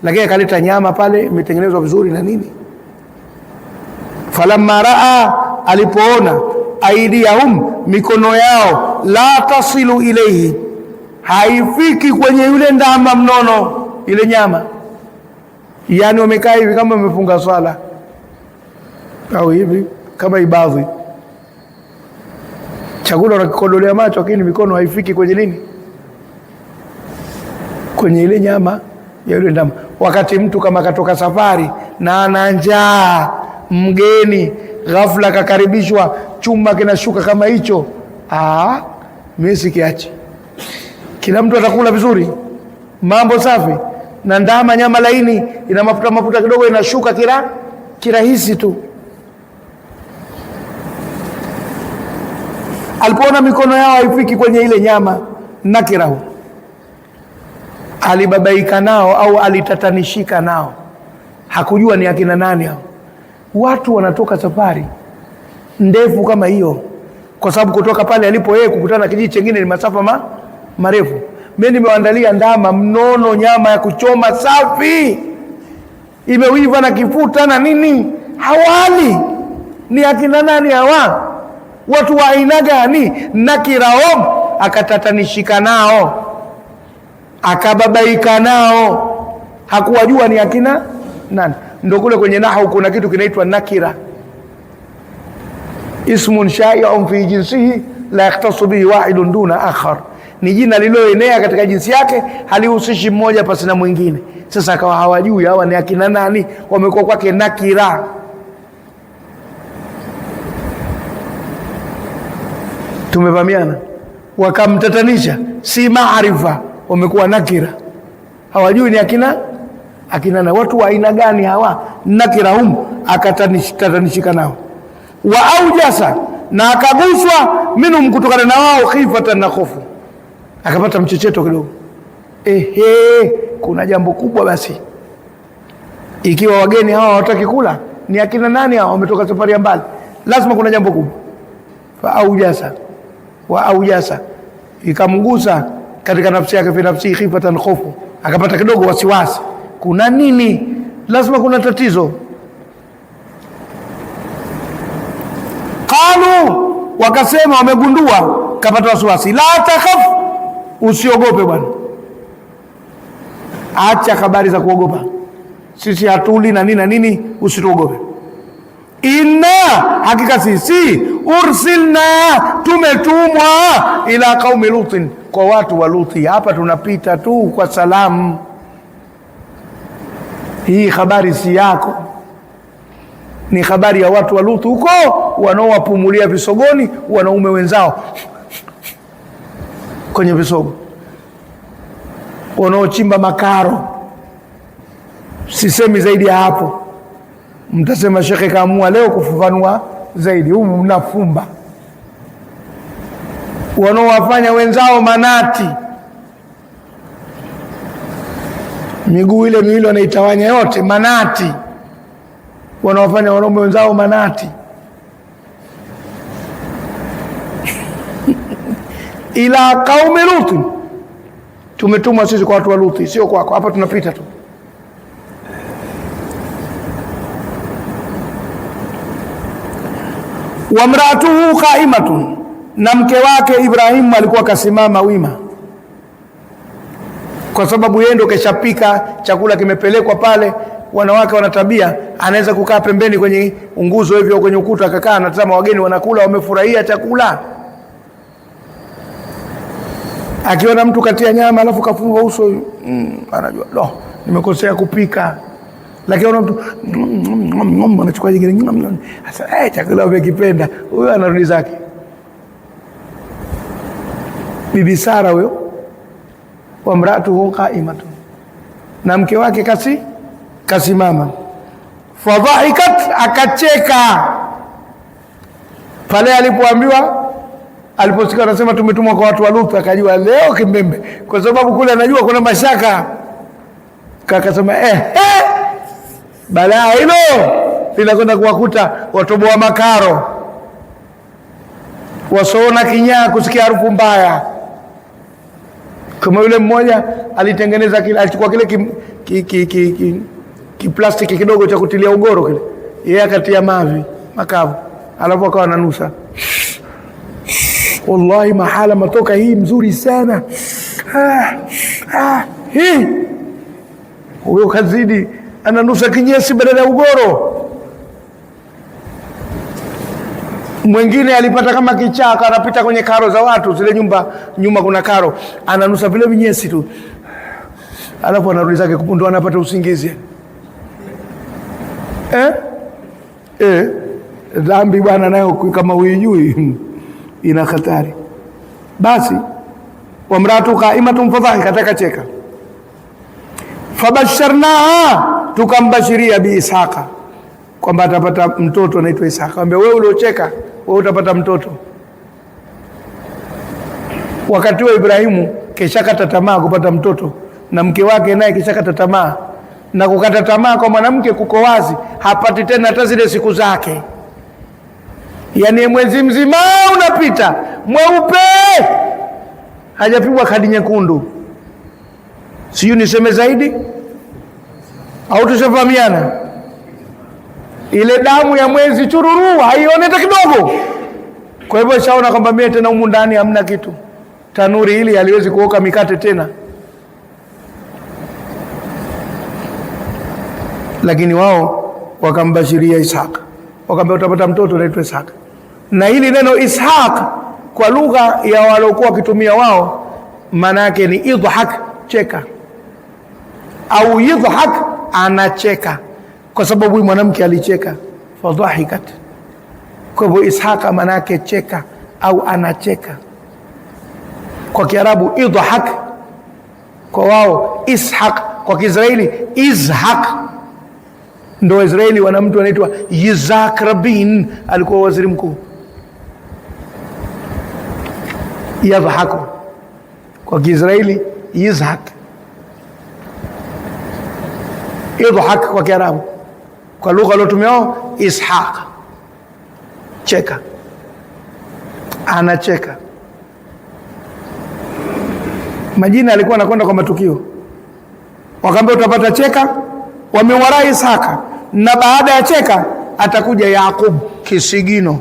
lakini akaleta nyama pale imetengenezwa vizuri na nini. Falamma raa, alipoona, aidiyahum, mikono yao, la tasilu ilayhi, haifiki kwenye yule ndama mnono, ile nyama. Yani wamekaa hivi kama wamefunga swala au hivi kama ibadhi, chakula unakikodolea macho, lakini mikono haifiki kwenye nini, kwenye ile nyama ya yule ndama. Wakati mtu kama katoka safari na ana njaa, mgeni ghafla kakaribishwa, chuma kinashuka kama hicho, mimi sikiachi. Kila mtu atakula vizuri, mambo safi, na ndama nyama laini, ina mafuta kidogo, inashuka kirahisi tu. Alipoona mikono yao haifiki kwenye ile nyama, nakirahu, alibabaika nao au alitatanishika nao. Hakujua ni akina nani hao. Watu wanatoka safari ndefu kama hiyo, kwa sababu kutoka pale alipo yeye kukutana na kijiji kingine ni masafa marefu. Mimi nimewaandalia ndama mnono, nyama ya kuchoma safi, imeiva na kifuta na nini. Hawali. Ni akina nani hawa? Watu wa aina gani? Nakirahum, akatatanishika nao, akababaika nao, hakuwajua ni akina nani. Ndio kule kwenye nahwu kuna kitu kinaitwa nakira, ismun shai'un fi jinsihi la yaktasu bihi wahidun duna akhar, ni jina lililoenea katika jinsi yake, halihusishi mmoja pasi na mwingine. Sasa akawa hawajui hawa ni akina nani, wamekuwa kwake nakira. Tumevamiana, wakamtatanisha, si maarifa, wamekuwa nakira, hawajui ni akina na watu wa aina gani hawa. Nakirahum, akatanishika nao. Wa aujasa, na akaguswa, minhum, kutokana na wao, khifatan, na hofu, akapata mchecheto kidogo. Kuna jambo kubwa basi. Ikiwa wageni hawa hawataki kula, ni akina nani hawa, wametoka safari ya mbali, lazima kuna jambo kubwa. Fa aujasa, wa aujasa, ikamgusa katika nafsi yake, fi nafsi khifatan, khofu, akapata kidogo wasiwasi. Kuna nini? Lazima kuna tatizo. Qalu, wakasema, wamegundua, kapata wasiwasi. La takhaf, usiogope bwana, acha habari za kuogopa, sisi hatuli na nini na nini, usituogope. Inna, hakika sisi, ursilna, tumetumwa, ila qaumi Lutin, kwa watu wa Luthi. Hapa tunapita tu kwa salamu, hii habari si yako, ni habari ya watu wa Luthi huko, wanaowapumulia visogoni wanaume wenzao kwenye visogo, wanaochimba makaro. Sisemi zaidi ya hapo, mtasema shekhe kaamua leo kufafanua zaidi, humu mnafumba. Wanaowafanya wenzao manati, miguu ile miwili wanaitawanya yote manati, wanaowafanya wanaume wenzao manati. Ila qaumi Luthi, tumetumwa sisi kwa watu wa Luthi, sio kwako. Hapa tunapita tu. Wa mraatuhu qaimatun, na mke wake Ibrahim alikuwa kasimama wima, kwa sababu yeye ndo keshapika chakula, kimepelekwa pale. Wanawake wana tabia, anaweza kukaa pembeni kwenye nguzo hivyo kwenye ukuta, akakaa anatazama wageni wanakula, wamefurahia chakula. Akiona mtu katia nyama alafu kafunga uso, anajua nimekosea kupika. Lakini ana mtu anachukua jingine, sasa chakula umekipenda, huyo anarudi zake. Bibi Sara huyo, wa mraatuhu qaimatun, na mke wake kasimama. Fadhahikat, akacheka pale alipoambiwa, aliposikia anasema tumetumwa kwa watu wa Luthi, akajua leo kimbembe, kwa sababu kule anajua kuna mashaka. Akasema balaa hilo linakwenda kuwakuta watoboa makaro, wasoona kinyaa, kusikia harufu mbaya. Kama yule mmoja alitengeneza kile, alichukua kile kiplastiki kidogo cha kutilia ugoro kile, yeye akatia mavi makavu, alafu akawa ananusa. Wallahi mahala matoka hii mzuri sana, hii huyo kazidi ananusa kinyesi badala ya ugoro. Mwingine alipata kama kichaka, anapita kwenye karo za watu, zile nyumba nyuma kuna karo, ananusa vile vinyesi tu, alafu anarudi zake kupundua, anapata usingizi. Dhambi bwana nayo kama uijui ina hatari. Basi wamratu qaimatun fadhahikat, akacheka. Fabasharnaha, tukambashiria bi Ishaqa, kwamba atapata mtoto anaitwa Ishaqa. Akamwambia wewe uliocheka, wewe utapata mtoto. Wakati wa Ibrahimu keshakata tamaa kupata mtoto, na mke wake naye keshakata tamaa. Na kukata tamaa kwa mwanamke kuko wazi, hapati tena hata zile siku zake. Yani mwezi mzima unapita mweupe, hajapigwa kadi nyekundu. Sijui niseme zaidi au tushafahamiana? Ile damu ya mwezi chururu haioni hata kidogo. Kwa hivyo shaona kwamba mimi tena humu ndani hamna kitu, tanuri hili haliwezi kuoka mikate tena. Lakini wao wakambashiria Ishaqa, wakamwambia utapata mtoto anaitwa Ishaqa. Na hili neno Ishaq kwa lugha ya waliokuwa wakitumia wao, maana yake ni idhhak, cheka, au yidhhak, anacheka, kwa sababu huyu mwanamke alicheka. Fadhahikat, kwa hivyo Ishaqa maana yake cheka au anacheka. Kwa Kiarabu idhhak, kwa wao Ishaq, kwa Kiisraeli izhaq. Ndo Israeli wana mtu anaitwa Yitzhak Rabin, alikuwa waziri mkuu. Yadhahaku kwa Kiisraeli Yitzhak, idhhak kwa Kiarabu, kwa lugha alotumiao Ishaq, cheka, anacheka. Majina alikuwa anakwenda kwa matukio. Wakaambia utapata cheka, wamewarai Isaka, na baada ya cheka atakuja Yakub kisigino,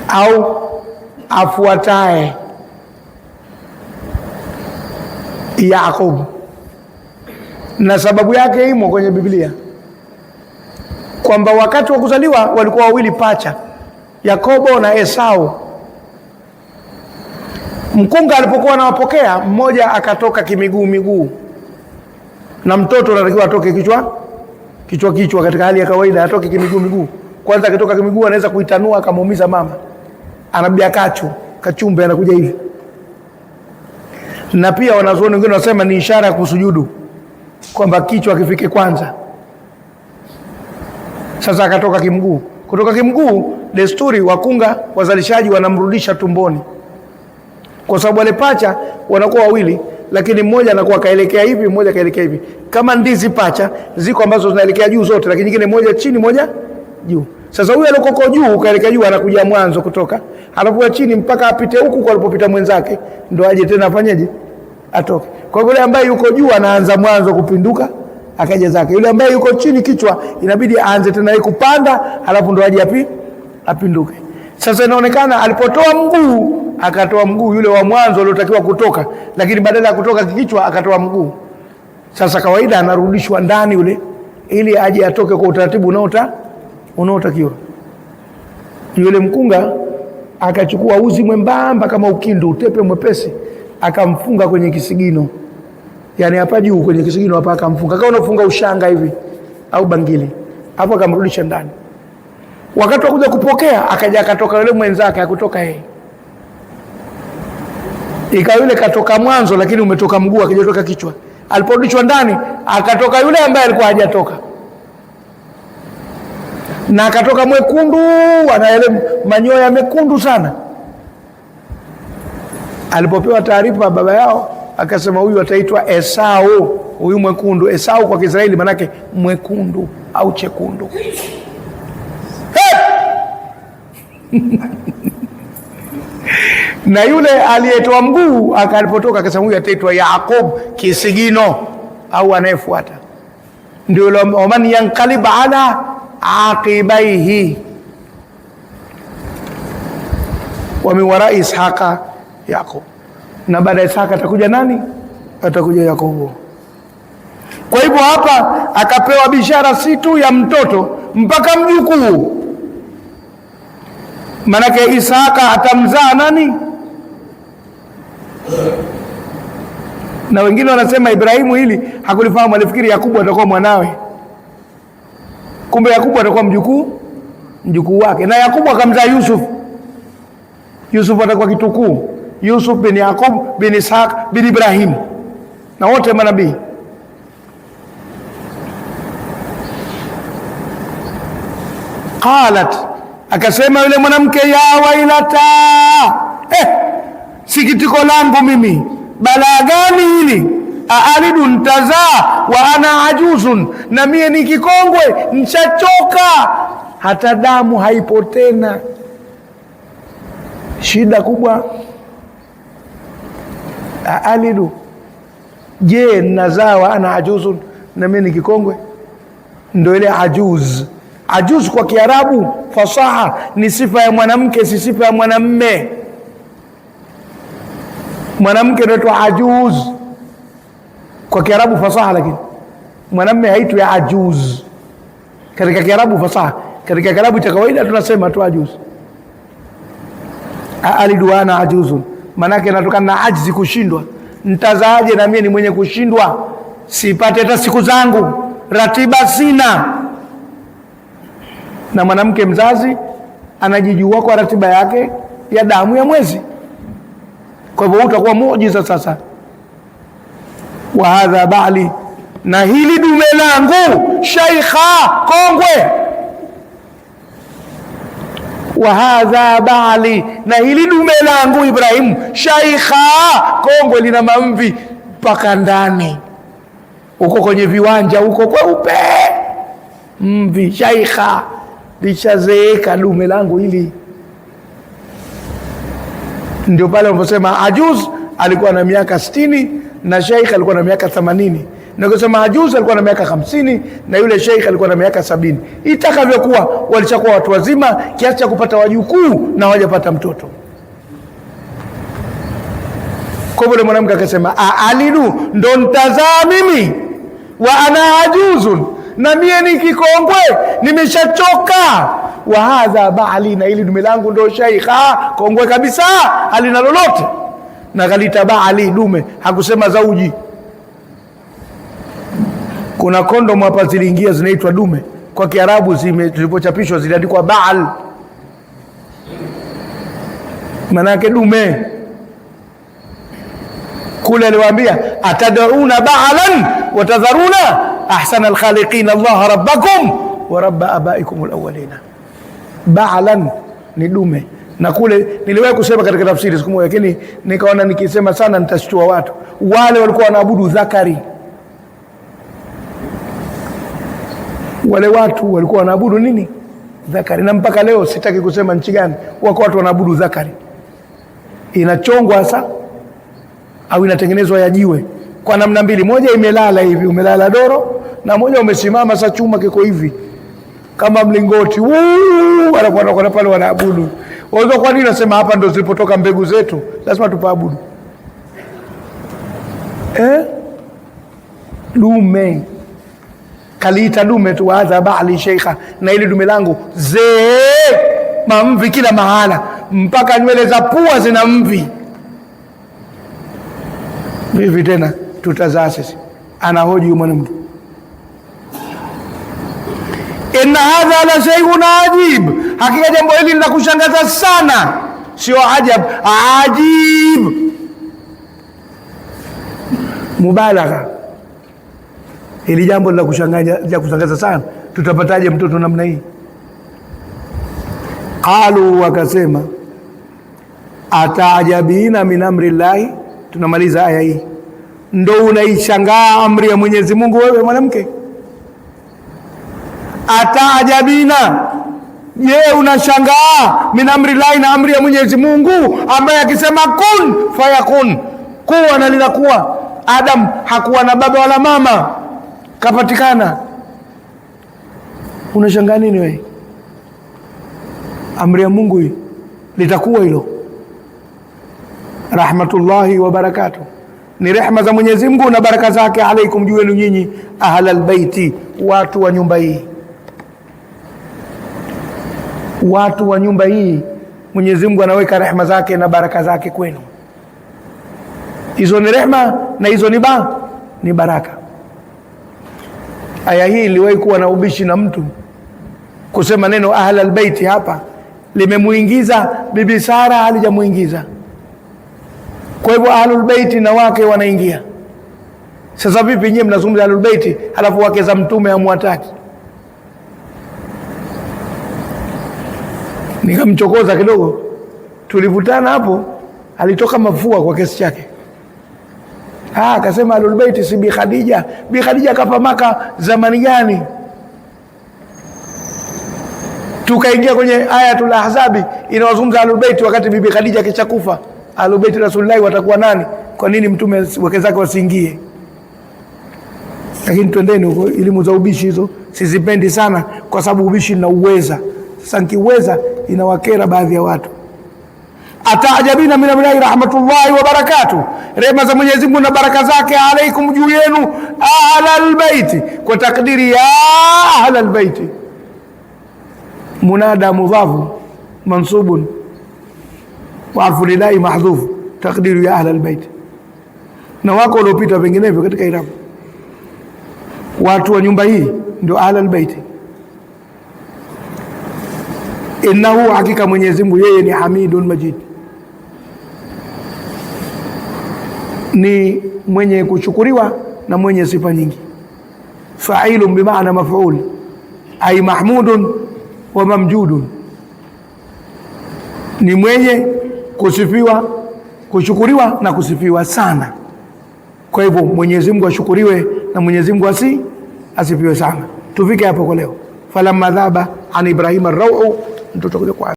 au afuatae Yakub, na sababu yake imo kwenye Biblia kwamba wakati wa kuzaliwa walikuwa wawili pacha, Yakobo na Esau. Mkunga alipokuwa anawapokea, mmoja akatoka kimiguu, na mtoto anatakiwa atoke kichwa. Katika hali ya kawaida atoke kimiguu. Kwanza akitoka kimiguu anaweza kuitanua akamuumiza mama, anabia kachumbe anakuja hivi. Na pia wanazuoni wengine wanasema ni ishara ya kusujudu, kwamba kichwa kifike kwanza. Sasa akatoka kimguu. Kutoka kimguu, desturi wakunga wazalishaji wanamrudisha tumboni, kwa sababu wale pacha wanakuwa wawili, lakini mmoja anakuwa kaelekea hivi, mmoja kaelekea hivi. Kama ndizi pacha ziko ambazo zinaelekea juu zote, lakini nyingine moja chini moja juu. Sasa huyu aliyoko juu kaelekea juu anakuja mwanzo kutoka, anakuwa chini mpaka apite huku kwa alipopita mwenzake, ndio aje tena afanyeje, atoke. Kwa hiyo yule ambaye yuko juu anaanza mwanzo kupinduka akaja zake, yule ambaye yuko chini kichwa inabidi aanze tena yeye kupanda, alafu ndio aje apinduke. Sasa inaonekana alipotoa mguu akatoa mguu yule wa mwanzo aliotakiwa kutoka, lakini badala ya kutoka kichwa akatoa mguu. Sasa kawaida anarudishwa ndani yule ili aje atoke kwa utaratibu unaotakiwa. Yule mkunga akachukua uzi mwembamba kama ukindu, utepe mwepesi, akamfunga kwenye kisigino, yani hapa juu kwenye kisigino hapa akamfunga kama unafunga ushanga hivi au bangili, hapo akamrudisha ndani. Wakati wa kuja kupokea akaja akatoka yule mwenzake, akutoka yeye, ikawa yule katoka mwanzo lakini umetoka mguu akijatoka kichwa. Aliporudishwa ndani akatoka yule ambaye alikuwa hajatoka, na akatoka mwekundu, ana yale manyoya mekundu sana. Alipopewa taarifa baba yao akasema huyu ataitwa Esau, huyu mwekundu. Esau kwa Kisraeli manake mwekundu au chekundu. Na yule aliyetoa mguu akalipotoka akasema huyu ataitwa Yakub kisigino, au anayefuata. Ndio waman yanqalib ala aqibaihi wa min wara Ishaqa Yakub, na baada ya Ishaqa atakuja nani? Atakuja Yakobo. Kwa hivyo hapa akapewa bishara si tu ya mtoto mpaka mjukuu. Manake Ishaqa atamzaa nani? Na wengine wanasema Ibrahimu hili hakulifahamu, alifikiri Yakubu atakuwa mwanawe, kumbe Yakubu atakuwa mjukuu wake. Na Yakubu akamzaa Yusuf. Yusuf atakuwa kitukuu, Yusuf bin Yakub bin Ishaq bin Ibrahim, na wote manabii. Qalat, akasema yule mwanamke, ya wailata, sikitiko langu mimi, balaa gani hili? Aalidu, ntazaa, wa ana ajuzun, na mie ni kikongwe, nchachoka, hata damu haipo tena. Shida kubwa. Aalidu, je nazaa wa ana ajuzun, na mie ni kikongwe? Ndio ile ajuz. Ajuz kwa Kiarabu fasaha ni sifa ya mwanamke, si sifa ya mwanamme. Mwanamke anaitwa ajuz kwa Kiarabu fasaha, lakini mwanamme haitwi ajuz katika Kiarabu fasaha. Katika Kiarabu cha kawaida tunasema tu ajuz. Alidu ana ajuzun, manake natokana na ajzi, kushindwa. Nitazaaje na mimi ni mwenye kushindwa, sipate hata siku zangu, ratiba sina. Na mwanamke mzazi anajijua kwa ratiba yake ya damu ya mwezi. Kwa hivyo utakuwa muujiza sasa. Wa hadha bali, na hili dume langu, shaykha, kongwe. Wa hadha bali, na hili dume langu Ibrahim, shaykha, kongwe, lina mamvi mpaka ndani uko kwenye viwanja uko kweupe mvi. Shaykha, lishazeeka dume langu hili. Ndio pale wanaposema ajuz alikuwa na miaka 60 na sheikh alikuwa na miaka 80, na kusema ajuz alikuwa na miaka 50 na yule sheikh alikuwa na miaka 70. Itakavyokuwa walishakuwa watu wazima kiasi cha kupata wajukuu na hawajapata mtoto. Kwa hivyo mwanamke akasema alidu, ndo nitazaa mimi, wa ana ajuzun, na mie ni kikongwe nimeshachoka, wa hadha baali, na ili dume langu ndo sheikha kongwe kabisa halina lolote, na kalita baali dume, hakusema zauji. Kuna kondomu hapa ziliingia zinaitwa dume, kwa Kiarabu zilipochapishwa ziliandikwa baal, maana yake dume. Kule aliwaambia atad'una ba'alan wa tadharuna ahsana alkhaliqin Allah rabbakum wa rabb abaikum alawwalina. Ba'alan ni dume, na kule niliwahi kusema katika tafsiri siku moja, lakini nikaona nikisema sana nitashtua watu. Wale walikuwa wanaabudu dhakari, wale watu walikuwa wanaabudu nini? Dhakari. Na mpaka leo sitaki kusema nchi gani wako watu wanaabudu dhakari. Inachongwa hasa au inatengenezwa ya jiwe kwa namna mbili, moja imelala hivi, umelala doro, na moja umesimama, sa chuma kiko hivi kama mlingoti, wanakuwa pale wanaabudu. Wao kwa nini nasema hapa ndo zilipotoka mbegu zetu, lazima tupaabudu? Dume kaliita dume tu, hadha ba'li sheikha, na ili dume langu zee mamvi kila mahala, mpaka nywele za pua zina mvi. Vipi tena tutazaa sisi? Anahoji mwanamke, inna hadha la shay'un ajib, hakika jambo hili la kushangaza sana, sio ajab, ajib, mubalagha. Hili jambo la kushangaza sana, tutapataje mtoto namna hii? Qalu, wakasema ataajabina min amri llahi. Tunamaliza aya hii, ndo unaishangaa amri ya Mwenyezi Mungu wewe mwanamke? Ataajabina, je, unashangaa min amri llahi, na amri ya Mwenyezi Mungu ambaye akisema kun fayakun, kuwa na linakuwa. Adam hakuwa na baba wala mama, kapatikana. Unashangaa nini wewe? Amri ya Mungu hii litakuwa hilo. Rahmatullahi wa barakatuh, ni rehma za Mwenyezi Mungu na baraka zake alaikum, juu yenu nyinyi ahlal baiti, watu wa nyumba hii. Watu wa nyumba hii Mwenyezi Mungu anaweka rehma zake na baraka zake kwenu. Hizo ni rehma na hizo ni baraka. Aya hii iliwahi kuwa na ubishi na mtu kusema neno ahlal baiti hapa limemuingiza Bibi Sara, halijamuingiza. Kwa hivyo ahlul baiti na wake wanaingia. Sasa vipi nyinyi mnazungumza ahlul baiti halafu wake za mtume hamwataki? Nikamchokoza kidogo, tulivutana hapo, alitoka mafua kwa kesi chake. Akasema ahlul baiti si Bi Khadija. Bi Khadija kafa Maka zamani gani? Tukaingia kwenye Ayatul Ahzabi inawazungumza ahlul baiti wakati Bibi Khadija kishakufa. Ahlul baiti Rasulullah watakuwa nani? Kwa nini mtume wake zake wasiingie? Lakini twendeni huko, elimu za ubishi hizo sizipendi sana, kwa sababu ubishi na uweza. Sasa nikiweza inawakera baadhi ya watu. Ataajabina min amri rahmatullahi wa barakatuh, rehema za Mwenyezi Mungu na baraka zake alaikum, juu yenu ahlal baiti, kwa takdiri ya ahlal baiti. Munada mudhafu mansubun wa harfu lillahi mahdhuf, takdiru ya ahlal baiti. Na wako waliopita vinginevyo katika irabu. Watu wa nyumba hii ndio ahlal baiti. Innahu, hakika Mwenyezi Mungu yeye ni Hamidun Majid, ni mwenye kushukuriwa na mwenye sifa nyingi. Fa'ilun bimaana maf'ul, ay mahmudun wa mamjudun, ni mwenye kusifiwa, kushukuriwa na kusifiwa sana. Kwa hivyo Mwenyezi Mungu ashukuriwe na Mwenyezi Mungu asifiwe sana. Tufike hapo kwa leo. Falamma dhaba an Ibrahim ar-raw'u, mtoto kwa